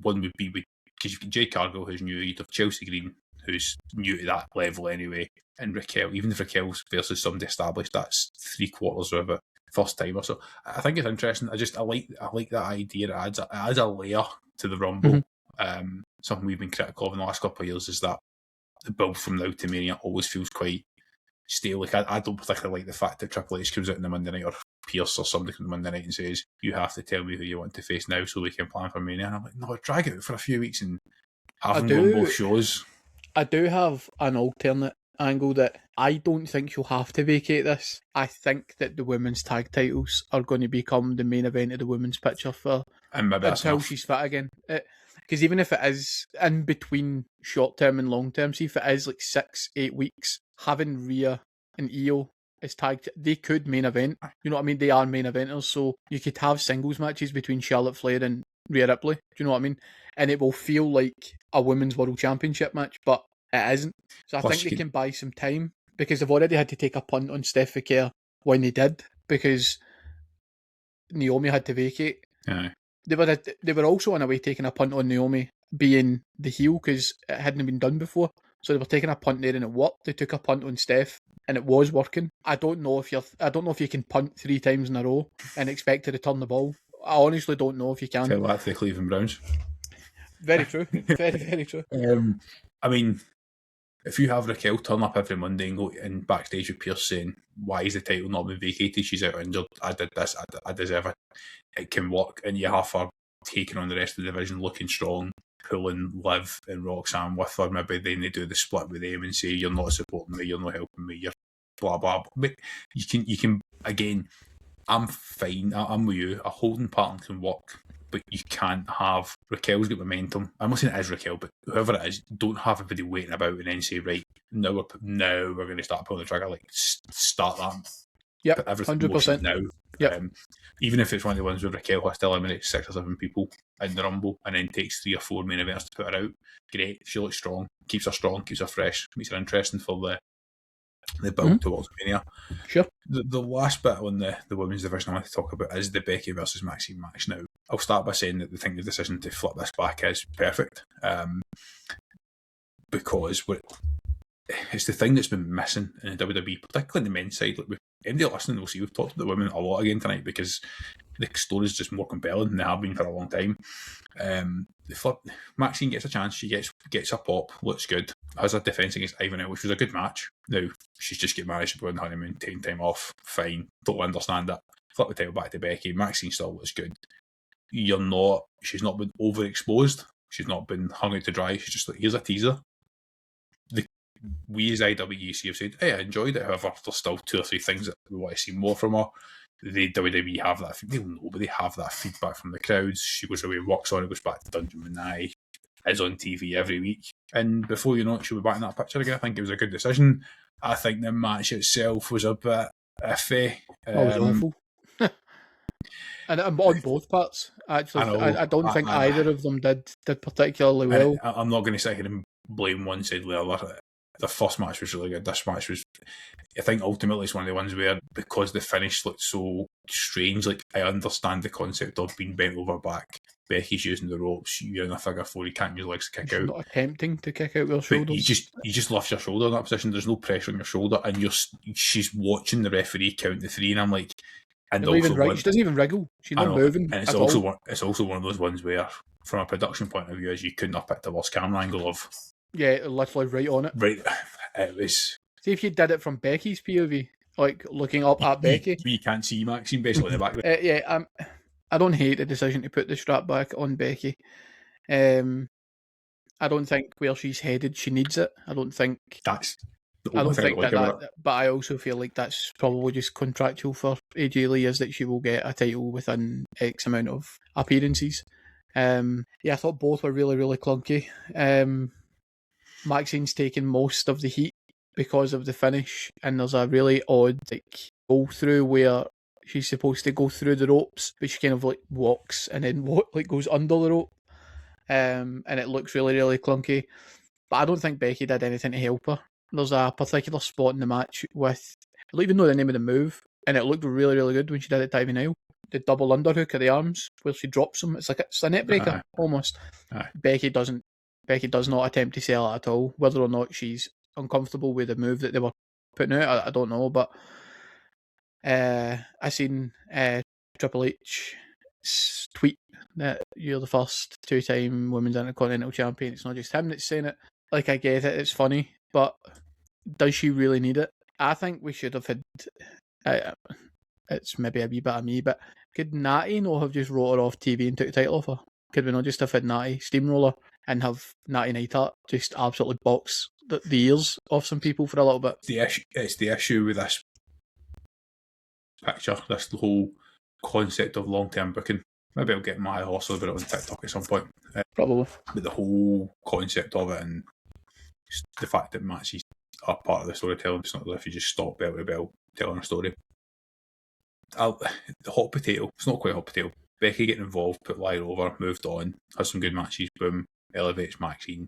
One would be because you've got Jade Cargill, who's new. You'd have Chelsea Green, who's new to that level anyway, and Raquel. Even if Raquel's versus somebody established, that's 3/4 of a first timer. So I think it's interesting. I like that idea. It adds a layer to the Rumble. Something we've been critical of in the last couple of years is that the build from now to Mania always feels quite stale. Like I don't particularly like the fact that Triple H comes out in the Monday night, or Pierce or somebody comes on the Monday night and says, "You have to tell me who you want to face now so we can plan for Mania." And I'm like, no, drag it out for a few weeks and have them go on both shows. I do have an alternate angle that I don't think she'll have to vacate this. I think that the women's tag titles are going to become the main event of the women's picture for until she's fit again. Because even if it is in between short term and long term, see if it is like 6-8 weeks, having Rhea and IYO as tag, they could main event. You know what I mean? They are main eventers, so you could have singles matches between Charlotte Flair and Rhea Ripley. Do you know what I mean? And it will feel like a women's world championship match, but it isn't. So I think they can buy some time, because they've already had to take a punt on Steph Vicaire when they did, because Naomi had to vacate. Aye. They were also in a way taking a punt on Naomi being the heel, because it hadn't been done before. So they were taking a punt there and it worked. They took a punt on Steph and it was working. I don't know if you can punt 3 times in a row and expect to return the ball. I honestly don't know if you can. Tell that to the Cleveland Browns. Very true. Very, very true. I mean, if you have Raquel turn up every Monday and go in backstage with Pierce saying, "Why is the title not been vacated? She's out injured. I did this. I deserve it." It can work, and you have her taking on the rest of the division, looking strong, pulling Liv and Roxanne with her. Maybe then they do the split with them and say, "You're not supporting me. You're not helping me. You're blah blah." But you can again. I'm fine. I'm with you. A holding pattern can work, but you can't have Raquel's got momentum. I'm not saying it is Raquel, but whoever it is, don't have everybody waiting about and then say, "Right, now we're going to start pulling the trigger." Like start that. Yep, 100% now. Yep. Even if it's one of the ones where Raquel has to eliminate 6 or 7 people in the Rumble and then takes 3 or 4 main events to put her out, great. She looks strong, keeps her fresh, makes her interesting for the build towards Mania. Sure. The last bit on the women's division I want to talk about is the Becky versus Maxine match. Now, I'll start by saying that I think the decision to flip this back is perfect, because it's the thing that's been missing in the WWE, particularly on the men's side. Like, anybody listening will see we've talked about the women a lot again tonight, because the story's just more compelling than they have been for a long time. The flip, Maxine gets a chance, she gets a pop, looks good, has a defence against Ivan, which was a good match. Now, she's just get married, she's going on honeymoon, taking time off, fine, totally understand that. Flip the title back to Becky, Maxine still looks good. She's not been overexposed, she's not been hung out to dry, she's just like, here's a teaser. We as IWC have said, hey, I enjoyed it, however, there's still 2 or 3 things that we want to see more from her. The WWE have that, they'll know, but they have that feedback from the crowds. She goes away, walks on, it goes back to Dungeon Manai, is on TV every week, and before you know it, she'll be back in that picture again. I think it was a good decision. I think the match itself was a bit iffy. It was awful. And on both parts, actually. I don't think either of them did particularly well. I'm not going to sit here and blame one side or the other. The first match was really good. This match was, I think, ultimately it's one of the ones where, because the finish looked so strange, like, I understand the concept of being bent over back. Becky's using the ropes, you're in a figure 4, you can't use legs to kick out. Not attempting to kick out with her shoulders. You just lift your shoulder in that position, there's no pressure on your shoulder, and she's watching the referee count the 3, and I'm like, and also she doesn't even wriggle. She's not moving. And it's also one of those ones where, from a production point of view, as you couldn't have picked a worse camera angle of. Yeah, literally right on it. Right, it was. See if you did it from Becky's POV, like looking up at Becky. You can't see Maxine basically in the back of it. I don't hate the decision to put the strap back on Becky. I don't think where she's headed she needs it. I don't think that's. I don't think that, but I also feel like that's probably just contractual for AJ Lee, is that she will get a title within X amount of appearances. I thought both were really, really clunky. Maxine's taken most of the heat because of the finish, and there's a really odd go through where she's supposed to go through the ropes, but she kind of like walks and then goes under the rope, and it looks really, really clunky. But I don't think Becky did anything to help her. There's a particular spot in the match with, I don't even know the name of the move, and it looked really, really good when she did it to Ivy Nile. The double underhook of the arms, where she drops them. It's a net breaker, almost. Becky does not attempt to sell it at all. Whether or not she's uncomfortable with the move that they were putting out, I don't know. But I seen Triple H tweet that you're the first 2-time Women's Intercontinental Champion. It's not just him that's saying it. Like, I get it, it's funny, but does she really need it? I think we should have had... it's maybe a wee bit of me, but could Natty not have just wrote her off TV and took the title off her? Could we not just have had Natty steamroller and have Natty Neidhart just absolutely box the ears off some people for a little bit? It's the issue with this picture, this whole concept of long-term booking. Maybe I'll get my horse a little bit on TikTok at some point. Probably. But the whole concept of it and the fact that matches are part of the storytelling, it's not as if you just stop bell to bell telling a story. The hot potato, it's not quite a hot potato. Becky getting involved, put Lyra over, moved on, has some good matches, boom, elevates Maxine,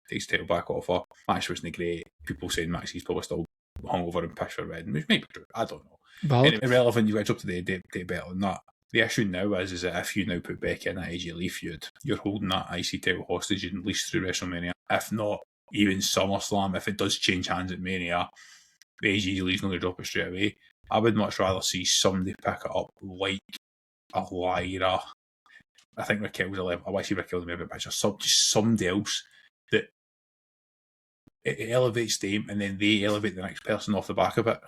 takes the title back off her. Match wasn't great. People saying Maxine's probably still hungover and pissed for red, which might be true. I don't know. Anyway, irrelevant, you edge up to the day better than that. The issue now is that if you now put Becky in that AJ Lee feud, you're holding that IC title hostage at least through WrestleMania. If not, even SummerSlam, if it does change hands at Mania, AJ Lee's not going to drop it straight away. I would much rather see somebody pick it up like a Lyra. I think Raquel's 11. I want to see Raquel's maybe a picture. Just somebody else that it elevates them and then they elevate the next person off the back of it.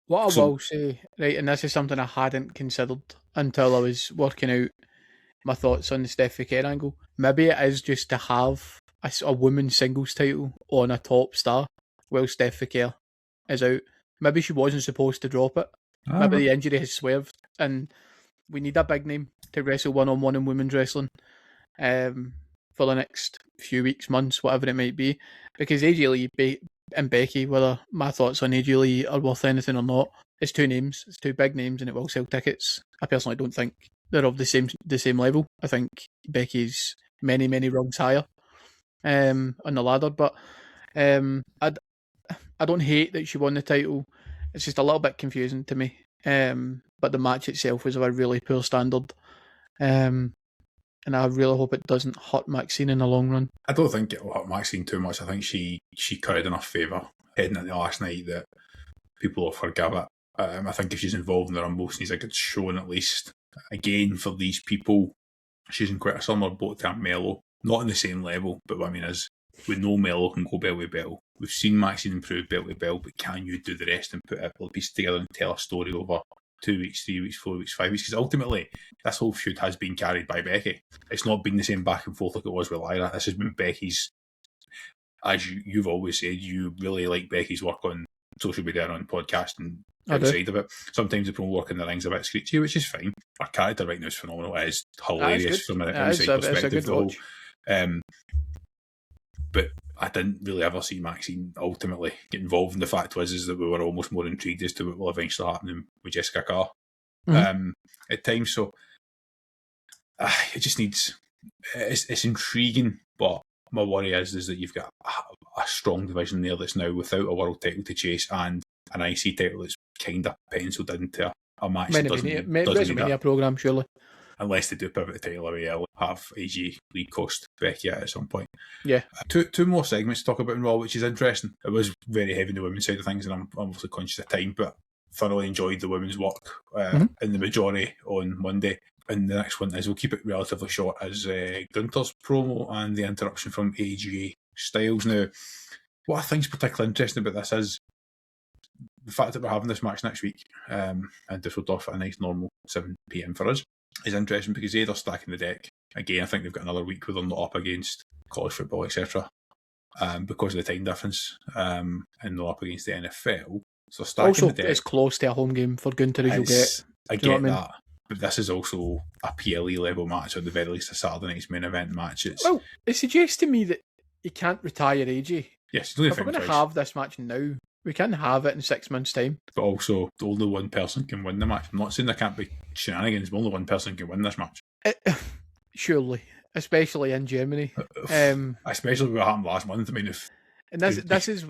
What I will say, right, and this is something I hadn't considered until I was working out my thoughts on the Steph Care angle. Maybe it is just to have a women's singles title on a top star while Steph Care is out. Maybe she wasn't supposed to drop it. Maybe the injury has swerved and we need a big name to wrestle one-on-one in women's wrestling for the next few weeks, months, whatever it might be. Because AJ Lee and Becky, whether my thoughts on AJ Lee are worth anything or not, it's two names, it's two big names, and it will sell tickets. I personally don't think they're of the same level. I think Becky's many, many rungs higher on the ladder, but I don't hate that she won the title. It's just a little bit confusing to me. But the match itself was of a really poor standard. And I really hope it doesn't hurt Maxine in the long run. I don't think it will hurt Maxine too much. I think she carried enough favour heading into last night that people will forgive it. I think if she's involved in the Rumble, she needs a good showing at least. Again, for these people, she's in quite a similar boat to Melo. Not on the same level, but what I mean is, we know Melo can go bell to bell. We've seen Maxine improve bell to bell, but can you do the rest and put a piece together and tell a story over 2 weeks, 3 weeks, 4 weeks, 5 weeks? Because ultimately, this whole feud has been carried by Becky. It's not been the same back and forth like it was with Lyra. This has been Becky's, as you've always said, you really like Becky's work on social media and on podcast and outside of it. Sometimes the promo work in the ring's a bit screechy, which is fine. Her character right now is phenomenal. It is hilarious from an inside perspective. But I didn't really ever see Maxine ultimately get involved. And the fact is that we were almost more intrigued as to what will eventually happen with Jessica Carr at times. So it just needs... It's intriguing, but my worry is that you've got a strong division there that's now without a world title to chase and an IC title that's kind of penciled into a match that doesn't need a programme, surely. Unless they do pivot the title away, I'll have AJ Lee cost Becky at some point. Yeah. Two more segments to talk about in Raw, which is interesting. It was very heavy in the women's side of things, and I'm obviously conscious of time, but thoroughly enjoyed the women's work in the majority on Monday. And the next one is, we'll keep it relatively short, as Gunther's promo and the interruption from AJ Styles. Now, what I think is particularly interesting about this is the fact that we're having this match next week, and Düsseldorf at a nice normal 7 PM for us, is interesting because they're stacking the deck. Again, I think they've got another week where they're not up against college football, etc. Because of the time difference, and they're up against the NFL. So stacking also, the deck. It's close to a home game for Gunther as you'll get. I get that. But this is also a PLE level match, or at the very least a Saturday night's main event match. Well, it suggests to me that he can't retire AJ. Yes, if we're going to have this match now, We can have it in 6 months' time. But also, only one person can win the match. I'm not saying there can't be shenanigans, but only one person can win this match. Surely, especially in Germany. Especially what happened last month. I mean, if and this is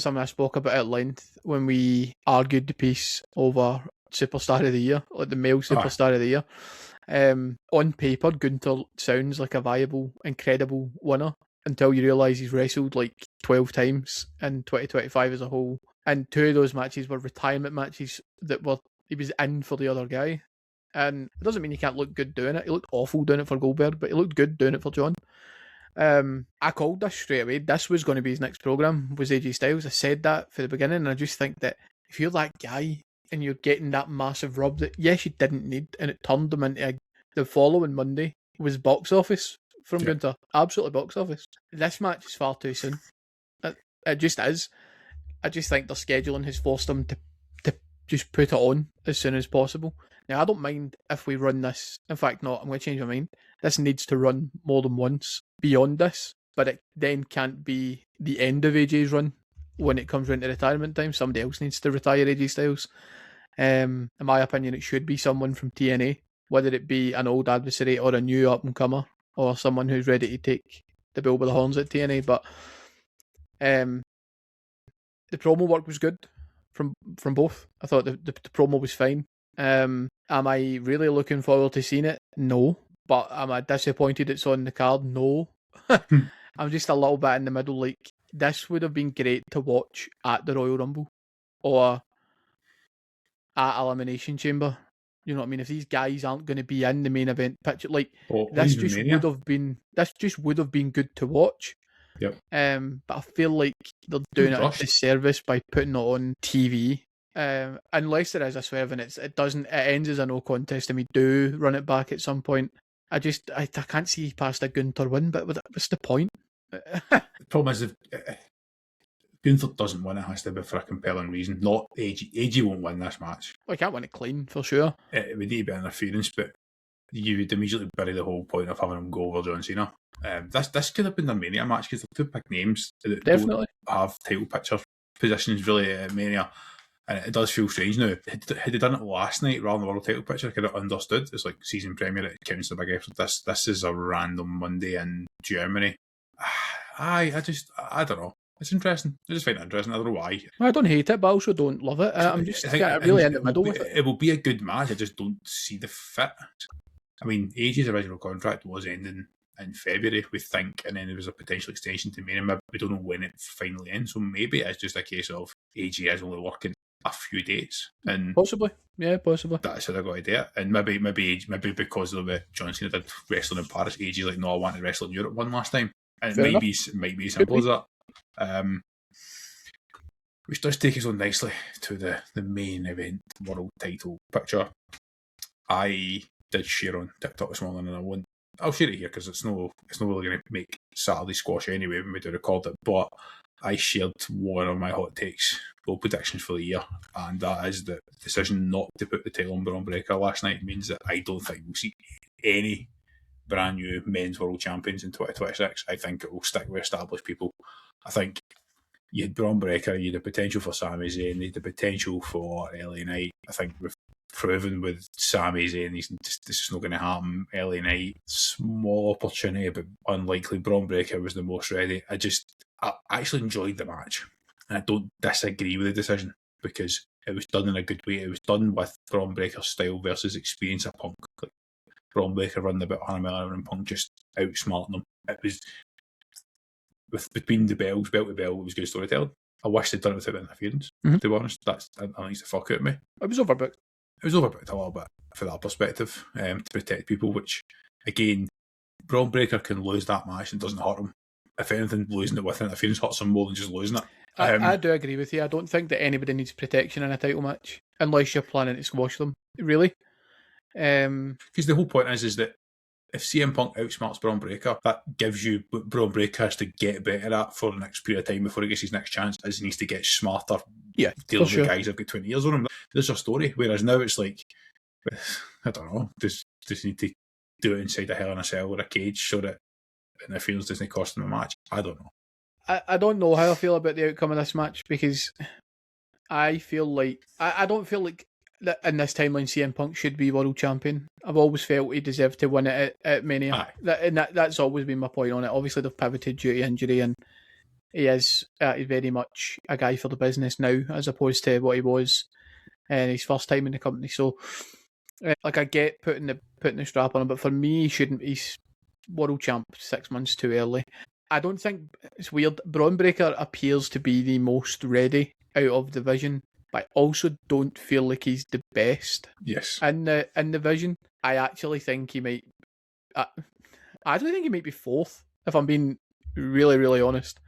something I spoke about at length when we argued the piece over Superstar of the Year, like the male Superstar of the Year. On paper, Gunther sounds like a viable, incredible winner until you realise he's wrestled like 12 times in 2025 as a whole. And 2 of those matches were retirement matches he was in for the other guy. And it doesn't mean he can't look good doing it. He looked awful doing it for Goldberg, but he looked good doing it for John. I called this straight away. This was going to be his next program, was AJ Styles. I said that for the beginning, and I just think that if you're that guy and you're getting that massive rub that, yes, you didn't need, and it turned him into the following Monday was box office from Gunther. Absolutely box office. This match is far too soon. It just is. I just think their scheduling has forced them to just put it on as soon as possible. Now, I don't mind if we run this. In fact, no, I'm going to change my mind. This needs to run more than once beyond this, but it then can't be the end of AJ's run when it comes around to retirement time. Somebody else needs to retire AJ Styles. In my opinion, it should be someone from TNA, whether it be an old adversary or a new up-and-comer or someone who's ready to take the bull by the horns at TNA. But the promo work was good from both. I thought the promo was fine. Am I really looking forward to seeing it? No. But am I disappointed it's on the card? No. I'm just a little bit in the middle. Like, this would have been great to watch at the Royal Rumble or at Elimination Chamber. You know what I mean? If these guys aren't going to be in the main event picture, like this just would have been good to watch. Yep. But I feel like they're doing it a disservice by putting it on TV. Unless there is a swerve and it ends as a no contest and we do run it back at some point. I can't see past a Gunther win, but what's the point? The problem is if Gunther doesn't win, it has to be for a compelling reason. Not AJ. AJ won't win this match. Well, he can't win it clean, for sure. It would need to be an interference, but you would immediately bury the whole point of having him go over John Cena. This could have been the Mania match because they're two big names that definitely don't have title picture positions really at Mania. And it does feel strange now. Had they done it last night rather than the world title picture, I could have understood. It's like season premiere, it counts the big episode. This is a random Monday in Germany. I don't know. It's interesting. I just find it interesting. I don't know why. I don't hate it, but I also don't love it. I'm just really in the middle with it. It will be a good match. I just don't see the fit. I mean, AJ's original contract was ending in February, we think, and then there was a potential extension to Mania. We don't know when it finally ends, so maybe it's just a case of AJ is only working a few dates, and possibly. That's how they got to do it. And maybe because of the John Cena did wrestling in Paris, AJ's like, no, I want to wrestle in Europe one last time, and it might be as simple as that. Which does take us on nicely to the main event world title picture. I did share on TikTok this morning, and I'll share it here because it's not really going to make Saturday squash anyway when we do record it, but I shared one of my hot takes, goal predictions for the year, and that is the decision not to put the title on Bron Breakker last night means that I don't think we'll see any brand new men's world champions in 2026. I think it will stick with established people. I think you had Bron Breakker, you had the potential for Sami Zayn, you had the potential for LA Knight. I think we've proven with Sami Zayn, this is not going to happen. LA Knight, small opportunity, but unlikely. Bron Breakker was the most ready. I actually enjoyed the match, and I don't disagree with the decision because it was done in a good way. It was done with Bron Breakker's style versus experience of Punk. Like, Bron Breakker running about 100 mile an hour and Punk just outsmarting them. It was between the bells, bell to bell. It was good storytelling. I wish they'd done it without interference. To be honest, that needs to fuck out of me. It was overbooked. It was overbooked a little bit for that perspective, to protect people. Which again, Bron Breakker can lose that match and it doesn't hurt him. If anything, losing it with interference hurts him more than just losing it. I do agree with you. I don't think that anybody needs protection in a title match unless you're planning to squash them. Really, because the whole point is that if CM Punk outsmarts Bron Breakker, that gives you what Bron Breakker has to get better at for the next period of time before he gets his next chance, as he needs to get smarter. Yeah, dealing with guys who've got 20 years on him. There's your story. Whereas now it's like, I don't know, just need to do it inside a Hell in a Cell or a cage so that interference doesn't cost him a match. I don't know. I don't know how I feel about the outcome of this match because I feel like I don't feel like that in this timeline CM Punk should be world champion. I've always felt he deserved to win it at Mania. Aye. That's always been my point on it. Obviously, they've pivoted due to injury, and he's very much a guy for the business now, as opposed to what he was in his first time in the company. So, like, I get putting the strap on him, but for me, he shouldn't. He's world champ 6 months too early. I don't think it's weird. Bron Breakker appears to be the most ready out of the division, but I also don't feel like he's the best. Yes. In the division, I actually think he might. I actually think he might be fourth, if I'm being really, really honest.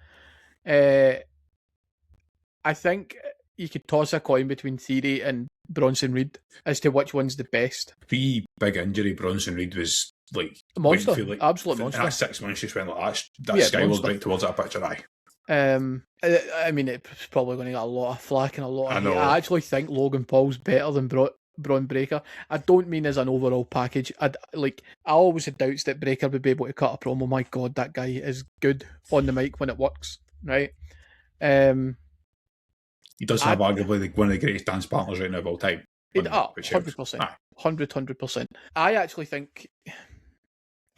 I think you could toss a coin between Theory and Bronson Reed as to which one's the best. Pre-big injury, Bronson Reed was like a monster, like, absolute monster. And that 6 months just went like that skyward right towards that picture. I mean, it's probably going to get a lot of flack and a lot of hate. I actually think Logan Paul's better than Bron Breakker. I don't mean as an overall package. I always had doubts that Breakker would be able to cut a promo. My God, that guy is good on the mic when it works, right? He does have arguably like one of the greatest dance partners right now of all time. 100%. 100%. I actually think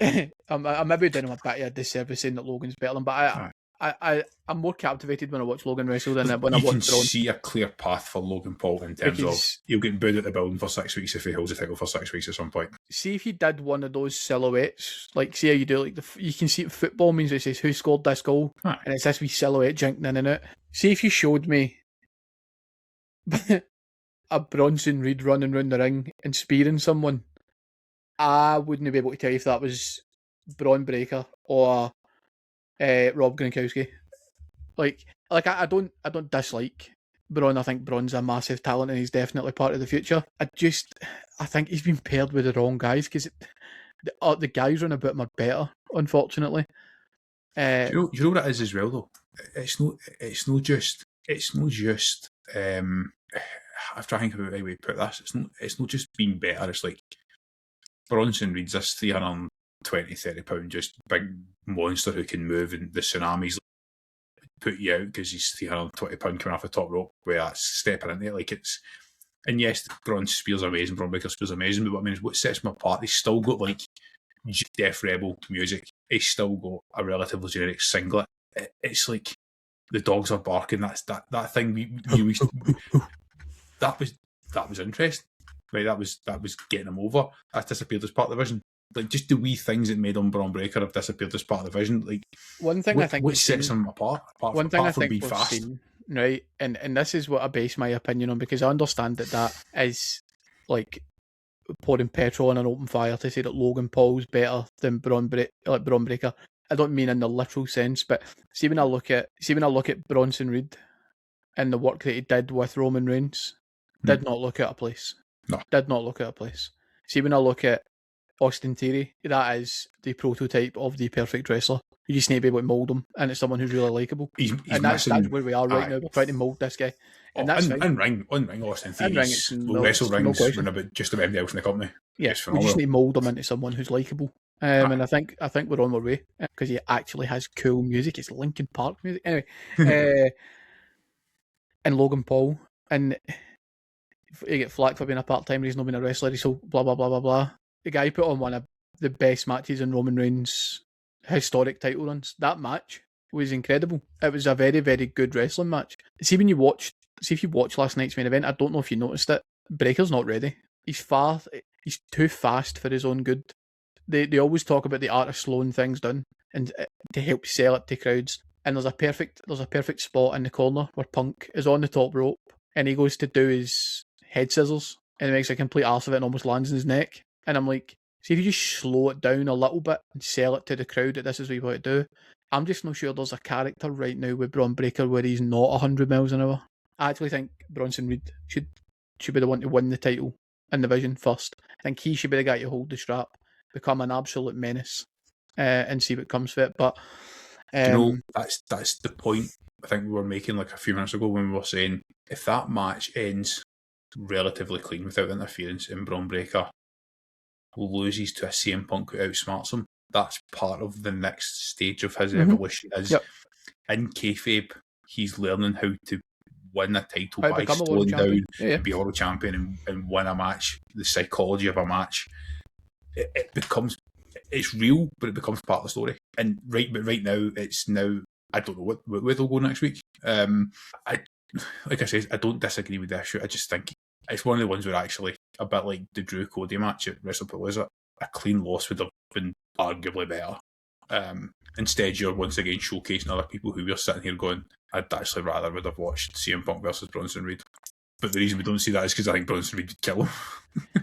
I'm maybe doing him a bit of a disservice saying that Logan's better than, but I'm more captivated when I watch Logan wrestle than when I watch Bron. You can see a clear path for Logan Paul in terms of he'll get booed at the building for 6 weeks if he holds the title for 6 weeks at some point. See if he did one of those silhouettes, like see how you do, like you can see football means it says who scored this goal, and it's this wee silhouette jinking in and out. See if you showed me a Bronson Reed running around the ring and spearing someone, I wouldn't be able to tell you if that was Bron Breakker or Rob Gronkowski. Like I don't dislike Bron. I think Bron's a massive talent and he's definitely part of the future. I think he's been paired with the wrong guys because the guys around about him are better, unfortunately. You know what it is as well though. It's not just. I've tried to think about the way to put this. It's not just being better. It's like Bronson Reed's this 320-30 pound just big monster who can move, and the tsunamis put you out because he's 320 pound coming off the top rope where that's stepping into it. Like it's, and yes, Bron Spears amazing, Bron Breakker Spears amazing, but what I mean is what sets him apart, he's still got like Def Rebel music. He's still got a relatively generic singlet. It's like the dogs are barking. That's that thing that was interesting. Right, that was getting him over. That's disappeared as part of the vision. Like just the wee things that made him Bron Breakker have disappeared as part of the vision. Like one thing I think what sets him apart one thing I from think being we've fast. seen, right, and this is what I base my opinion on because I understand that is like pouring petrol on an open fire to say that Logan Paul's better than Bron Breakker. I don't mean in the literal sense, but see when I look at Bronson Reed and the work that he did with Roman Reigns, did not look out of place. No. Did not look out of place. See when I look at Austin Theory, that is the prototype of the perfect wrestler. You just need to be able to mould him into someone who's really likeable. That's where we are right now. We're trying to mould this guy. And that's fine. On ring, Austin Theory will wrestle rings when about just about everybody else in the company. Yeah, we just need to mould him into someone who's likeable. And I think we're on our way because he actually has cool music. It's Linkin Park music. Anyway, and Logan Paul, and he get flack for being a part-timer. He's not been a wrestler. He's so blah blah blah blah blah. The guy put on one of the best matches in Roman Reigns' historic title runs. That match was incredible. It was a very, very good wrestling match. See if you watch last night's main event, I don't know if you noticed it, Breakker's not ready. He's too fast for his own good. They always talk about the art of slowing things down and to help sell it to crowds. And there's a perfect spot in the corner where Punk is on the top rope and he goes to do his head scissors and he makes a complete arse of it and almost lands in his neck. And I'm like, see if you just slow it down a little bit and sell it to the crowd that this is what you want to do. I'm just not sure there's a character right now with Bron Breakker where he's not 100 miles an hour. I actually think Bronson Reed should be the one to win the title in the division first. I think he should be the guy to hold the strap, become an absolute menace, and see what comes of it. But that's the point I think we were making like a few minutes ago when we were saying if that match ends relatively clean without interference and Bron Breakker loses to a CM Punk who outsmarts him, that's part of the next stage of his evolution. In kayfabe, he's learning how to win a title How to by become a world slowing down champion. and be a world champion and win a match. The psychology of a match, it becomes, it's real, but it becomes part of the story. And right now, I don't know where they'll go next week. Like I said, I don't disagree with the issue. I just think it's one of the ones where actually, a bit like the Drew Cody match at WrestlePalooza, a clean loss would have been arguably better. Instead, you're once again showcasing other people who we're sitting here going, I'd actually rather would have watched CM Punk versus Bronson Reed. But the reason we don't see that is because I think Bronson Reed would kill him.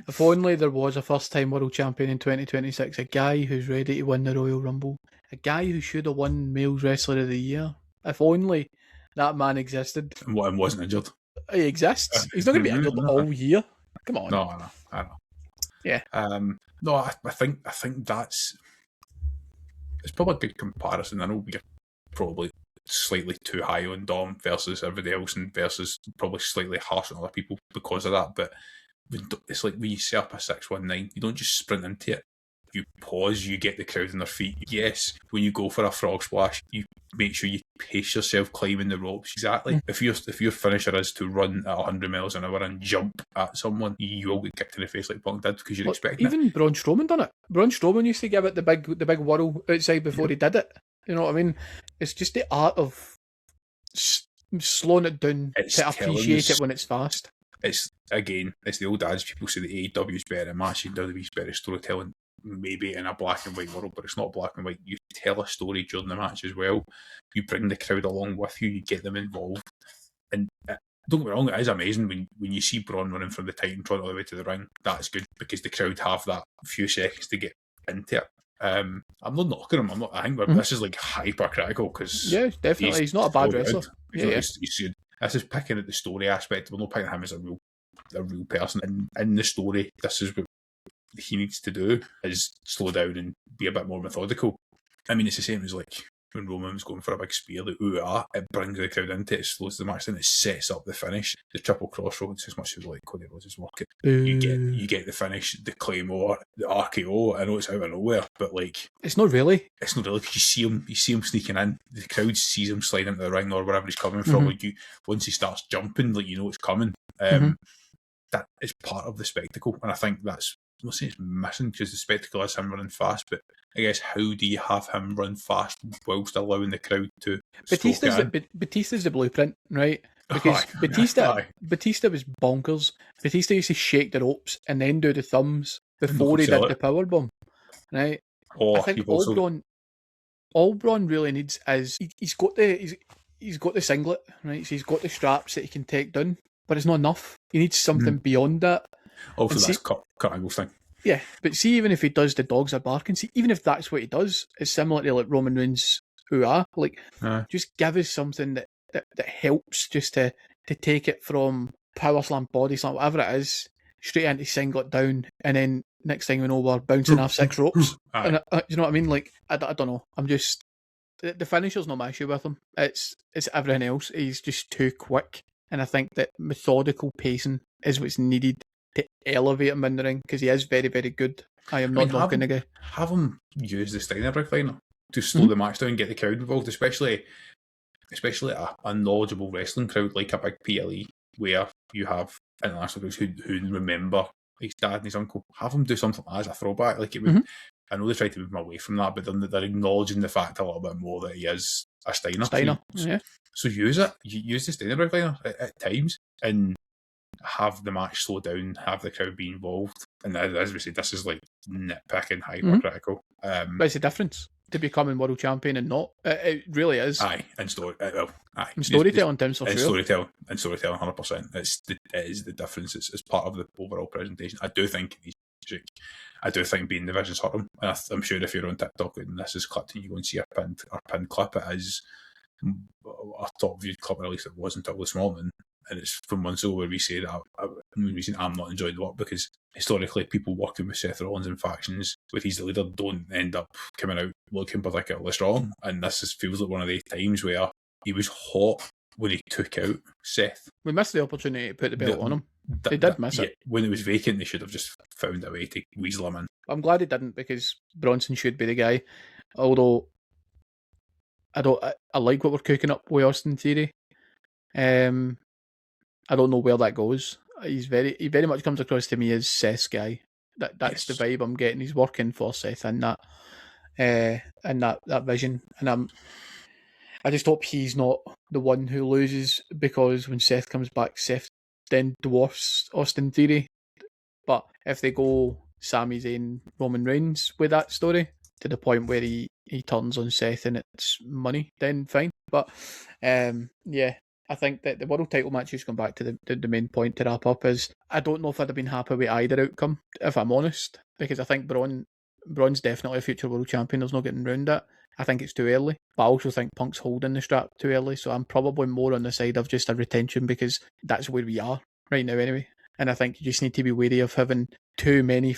If only there was a first-time world champion in 2026, a guy who's ready to win the Royal Rumble, a guy who should have won Males Wrestler of the Year. If only that man existed. And wasn't injured. He exists. He's not going to be injured all year. Come on. No, I know. Yeah. No, I think that's, it's probably a good comparison. I know we're probably slightly too high on Dom versus everybody else, and versus probably slightly harsh on other people because of that. But it's like when you set up a 619, you don't just sprint into it. You pause, you get the crowd on their feet. Yes, when you go for a frog splash, you make sure you pace yourself climbing the ropes. Exactly. If your finisher is to run at 100 miles an hour and jump at someone, you will get kicked in the face like Punk did because you're expecting even it. Even Braun Strowman done it. Braun Strowman used to give it the big whirl outside before he did it. You know what I mean? It's just the art of slowing it down to appreciate it when it's fast. It's the old adage. People say that AEW is better at matching, WWE is better at storytelling. Maybe in a black and white world, but it's not black and white. You tell a story during the match as well. You bring the crowd along with you. You get them involved. And don't get me wrong, it is amazing when you see Braun running from the Titantron all the way to the ring. That's good because the crowd have that few seconds to get into it. I'm not knocking him. I think this is like hypercritical because definitely he's not a bad wrestler. He's good. This is picking at the story aspect. We're not picking him as a real person. And in the story, this is what he needs to do, is slow down and be a bit more methodical. I mean, it's the same as like when Roman was going for a big spear, the it brings the crowd into it, it slows the match down, it sets up the finish. The triple crossroads, as much as like Cody Rhodes' work, you get the finish, the Claymore, the RKO. I know it's out of nowhere, but like it's not really because you see him sneaking in, the crowd sees him sliding into the ring or wherever he's coming from. Like once he starts jumping, like you know it's coming. That is part of the spectacle, and I think that's, I'm not saying it's missing because the spectacle is him running fast, but I guess how do you have him run fast whilst allowing the crowd to Batista's the blueprint, right? Because Batista was bonkers. Batista used to shake the ropes and then do the thumbs before he did the powerbomb, right? I think all Braun really needs is he's got the singlet, right? So he's got the straps that he can take down, but it's not enough. He needs something beyond that. Also, that's Kurt Angle's thing. Yeah, but see, even if he does the dogs are barking, see, even if that's what he does, it's similar to like Roman Reigns' Like, just give us something that helps just to take it from power slam, body slam, whatever it is, straight into singlet down, and then next thing we know, we're bouncing off 6 ropes. And you know what I mean? Like, I don't know. I'm just, the finisher's not my issue with him. It's everything else. He's just too quick, and I think that methodical pacing is what's needed to elevate him in the ring, because he is very, very good. I am not knocking the guy. Have him use the Steiner recliner to slow the match down and get the crowd involved, especially a knowledgeable wrestling crowd like a big PLE, where you have international crowds who remember his dad and his uncle. Have him do something as a throwback. Like it would. I know they try to move him away from that, but they're acknowledging the fact a little bit more that he is a Steiner. So use it. Use the Steiner recliner at times and have the match slow down, have the crowd be involved. And as we said, this is like nitpicking, hypercritical. But it's a difference to becoming world champion and not. It really is. And storytelling, terms for sure. Storytelling, 100%. It is the difference. It's part of the overall presentation. I do think being divisions hurt him. And I'm sure if you're on TikTok and this is clipped and you go and see a pinned clip, it is a top viewed clip, at least it was until this morning. And it's from months ago where we say that I'm not enjoying the work, because historically people working with Seth Rollins in factions with he's the leader don't end up coming out looking particularly strong. And this feels like one of the times where he was hot when he took out Seth. We missed the opportunity to put the belt on him. They did miss it. When it was vacant, they should have just found a way to weasel him in. I'm glad they didn't, because Bronson should be the guy. Although I like what we're cooking up with Austin Theory. I don't know where that goes. He very much comes across to me as Seth's guy. That's the vibe I'm getting. He's working for Seth in that vision, and I just hope he's not the one who loses, because when Seth comes back, Seth then dwarfs Austin Theory. But if they go Sami Zayn, Roman Reigns with that story to the point where he turns on Seth and it's money, then fine. But yeah, I think that the world title match, just going back to the main point to wrap up, is I don't know if I'd have been happy with either outcome, if I'm honest, because I think Braun's definitely a future world champion. There's no getting around that. I think it's too early, but I also think Punk's holding the strap too early, so I'm probably more on the side of just a retention, because that's where we are right now anyway. And I think you just need to be wary of having too many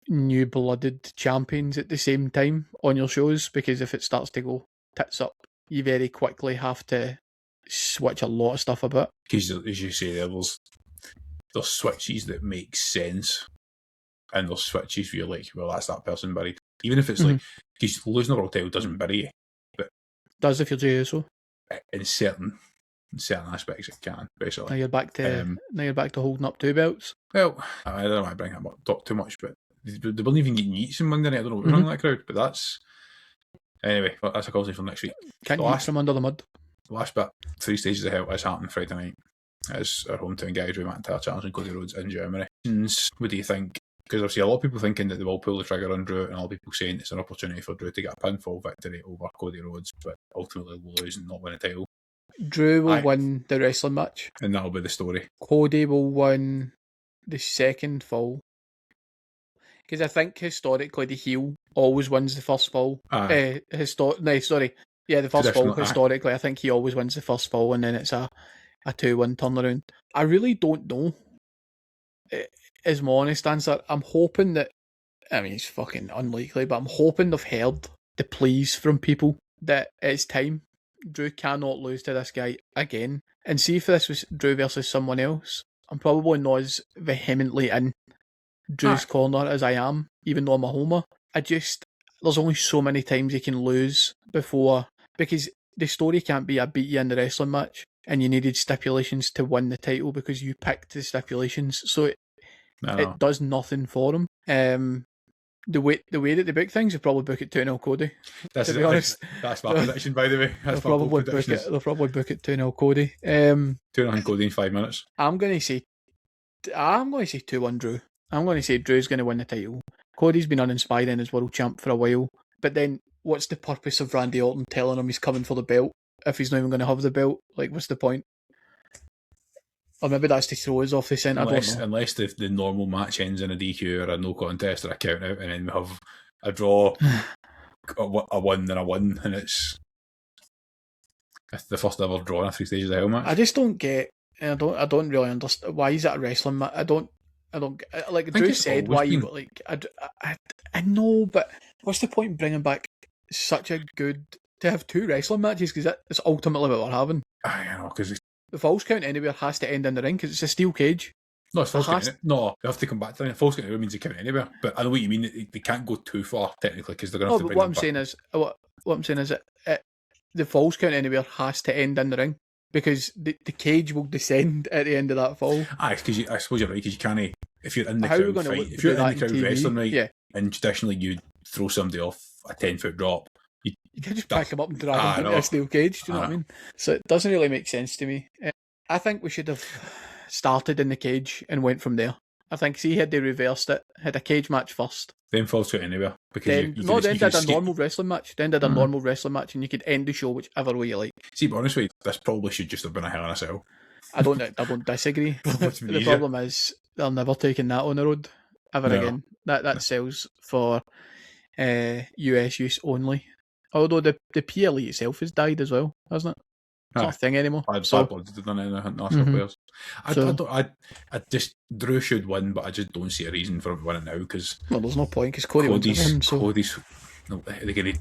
new-blooded champions at the same time on your shows, because if it starts to go tits up, you very quickly have to switch a lot of stuff about. Because, as you say, there's switches that make sense, and there's switches where you're like, well, that's that person buried. Even if it's like, because losing the world title doesn't bury you, but does if you're JSO. In certain aspects, it can. Basically, now you're back to holding up 2 belts. Well, I don't want to bring him up too much, but they weren't even getting yeets on Monday night. I don't know what was wrong with that crowd, but that's anyway. Well, that's a conversation for next week. Can't yeet from under the mud. The last bit, 3 stages of hell, is happening Friday night. It's our hometown guys with McIntyre challenging Cody Rhodes in Germany. What do you think? Because obviously a lot of people thinking that they will pull the trigger on Drew, and a lot of people saying it's an opportunity for Drew to get a pinfall victory over Cody Rhodes, but ultimately will lose and not win a title. Drew will win the wrestling match, and that'll be the story. Cody will win the second fall, because I think historically the heel always wins the first fall. The first fall historically. I think he always wins the first fall, and then it's a 2-1 turnaround. I really don't know. Is my honest answer. I'm hoping that, I mean, it's fucking unlikely, but I'm hoping they've heard the pleas from people that it's time. Drew cannot lose to this guy again. And see, if this was Drew versus someone else, I'm probably not as vehemently in Drew's corner as I am, even though I'm a homer. There's only so many times you can lose before, because the story can't be I beat you in the wrestling match and you needed stipulations to win the title because you picked the stipulations. So it does nothing for him. The way that they book things, they'll probably book it 2-0 Cody. To be honest, that's my prediction, by the way. They'll probably book it 2-0 Cody. 2-0 Cody in 5 minutes. I'm going to say 2-1 Drew. I'm going to say Drew's going to win the title. Cody's been uninspiring as world champ for a while, but then what's the purpose of Randy Orton telling him he's coming for the belt if he's not even going to have the belt? Like, what's the point? Or maybe that's to throw us off the scent. I don't know. Unless the normal match ends in a DQ or a no contest or a count out, and then we have a draw, a win, and a win, and it's the first ever draw in a 3 stages of hell match. I just don't get. I don't really understand why is that a wrestling match. I don't like Drew said why you like. I know, but what's the point in bringing back such a good to have 2 wrestling matches, because that's ultimately what we're having. I know, because the false count anywhere has to end in the ring because it's a steel cage. No, it's false count. No, they have to come back to the ring. False count anywhere means they count anywhere. But I know what you mean. They can't go too far technically because they're going to have to bring what I'm saying is the false count anywhere has to end in the ring because the cage will descend at the end of that fall. Because I suppose you're right, because you can't. If you're in the crowd fight, if you're in the crowd wrestling, right, and traditionally you throw somebody off a 10-foot drop, you can just pick them up and drag them into a steel cage. Do you know what I mean? So it doesn't really make sense to me. I think we should have started in the cage and went from there. I think, see, had they reversed it, had a cage match first. Then falls out anywhere. Then did a normal wrestling match. Then did a normal wrestling match, and you could end the show whichever way you like. See, but honestly, this probably should just have been a Hell in a Cell. I don't disagree. The problem is they're never taking that on the road ever again. That sells for US use only. Although the PLE itself has died as well, hasn't it? It's not a thing anymore. Bad blood have done anything national players. I just Drew should win, but I just don't see a reason for him winning now because there's no point because Cody's they're going to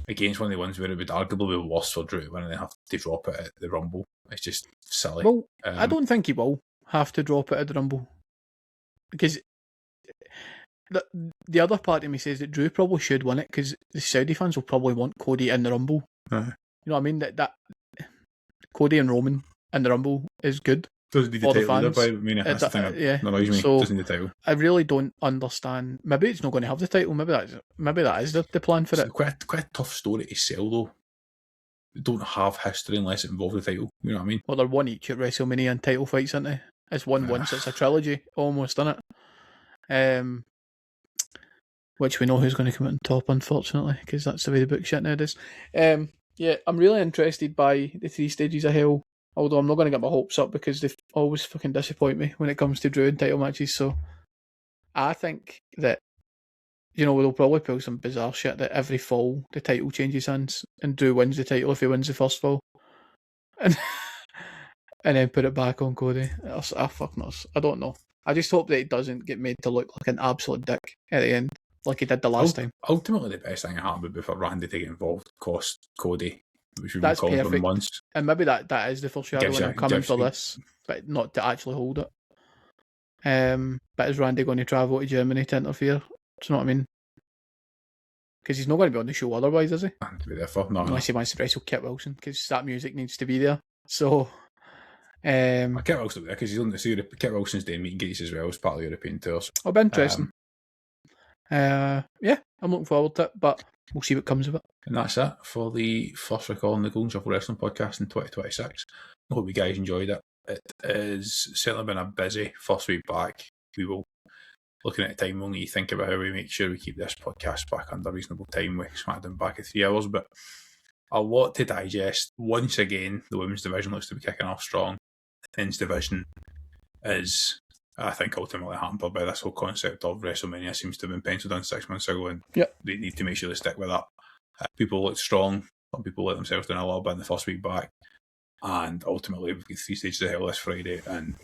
against one of the ones where it would arguably be worse for Drew when they have to drop it at the Rumble. It's just silly. Well, I don't think he will have to drop it at the Rumble because the other part of me says that Drew probably should win it because the Saudi fans will probably want Cody in the Rumble. You know what I mean? That Cody and Roman in the Rumble is good. Doesn't need the For the title either, fans. by the way. That's the thing that Yeah. annoys me. So Doesn't need the title. I really don't understand. Maybe it's not going to have the title. Maybe that is the plan for It's it. quite a tough story to sell, though. They don't have history unless it involves the title. You know what I mean? Well, they're one each at WrestleMania and title fights, aren't they? It's one once. It's a trilogy, almost, isn't it? Which we know who's going to come out on top, unfortunately, because that's the way they book shit nowadays. Yeah, I'm really interested by the 3 stages of hell. Although I'm not going to get my hopes up because they always fucking disappoint me when it comes to Drew and title matches. So I think that, they'll probably pull some bizarre shit that every fall the title changes hands and Drew wins the title if he wins the first fall. And then put it back on Cody. Fuck knows. I don't know. I just hope that he doesn't get made to look like an absolute dick at the end, like he did the last time. Ultimately, the best thing that happened would be for Randy to get involved, cost Cody, which we've been That's calling for perfect. months. And maybe that is the foreshadowing. I'm coming for this, but not to actually hold it. But is Randy going to travel to Germany to interfere? Do you know what I mean? Because he's not going to be on the show otherwise, is he? To be there for, no. Unless he wants to wrestle Kit Wilson, because that music needs to be there. So, Kit Wilson's there because he's on the Kit Wilson's doing meet and greets as well as part of the European tours. It'll be interesting. Yeah, I'm looking forward to it, but we'll see what comes of it. And that's it for the first record on the Golden Shuffle Wrestling Podcast in 2026. I hope you guys enjoyed it. It has certainly been a busy first week back. We will, looking at the time, we'll need to think about how we make sure we keep this podcast back under reasonable time with SmackDown back at 3 hours, but a lot to digest. Once again, the women's division looks to be kicking off strong. The men's division is, I think, ultimately hampered by this whole concept of WrestleMania seems to have been penciled in 6 months ago, and they need to make sure they stick with that. People look strong. Some people let themselves down a little bit in the first week back, and ultimately we've got 3 stages of hell this Friday, and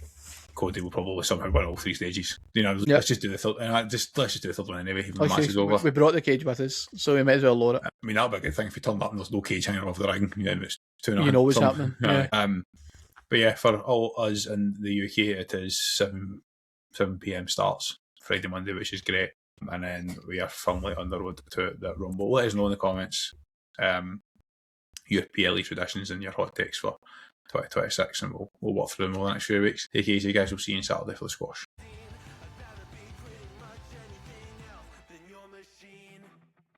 Cody will probably somehow win all 3 stages. Let's just do the third. Let's just do the third one anyway. Even the match is over. We brought the cage with us, so we might as well load it. I mean, that'd be a good thing if you turned up and there's no cage hanging off the ring. It's 2.5. You know what's happening. Yeah. But yeah, for all us in the UK, it is 7 p.m. starts Friday, Monday, which is great. And then we are firmly on the road to the Rumble. Let us know in the comments your PLE traditions and your hot takes for 2026, and we'll walk through them over the next few weeks. Take it easy, guys. We'll see you on Saturday for the squash.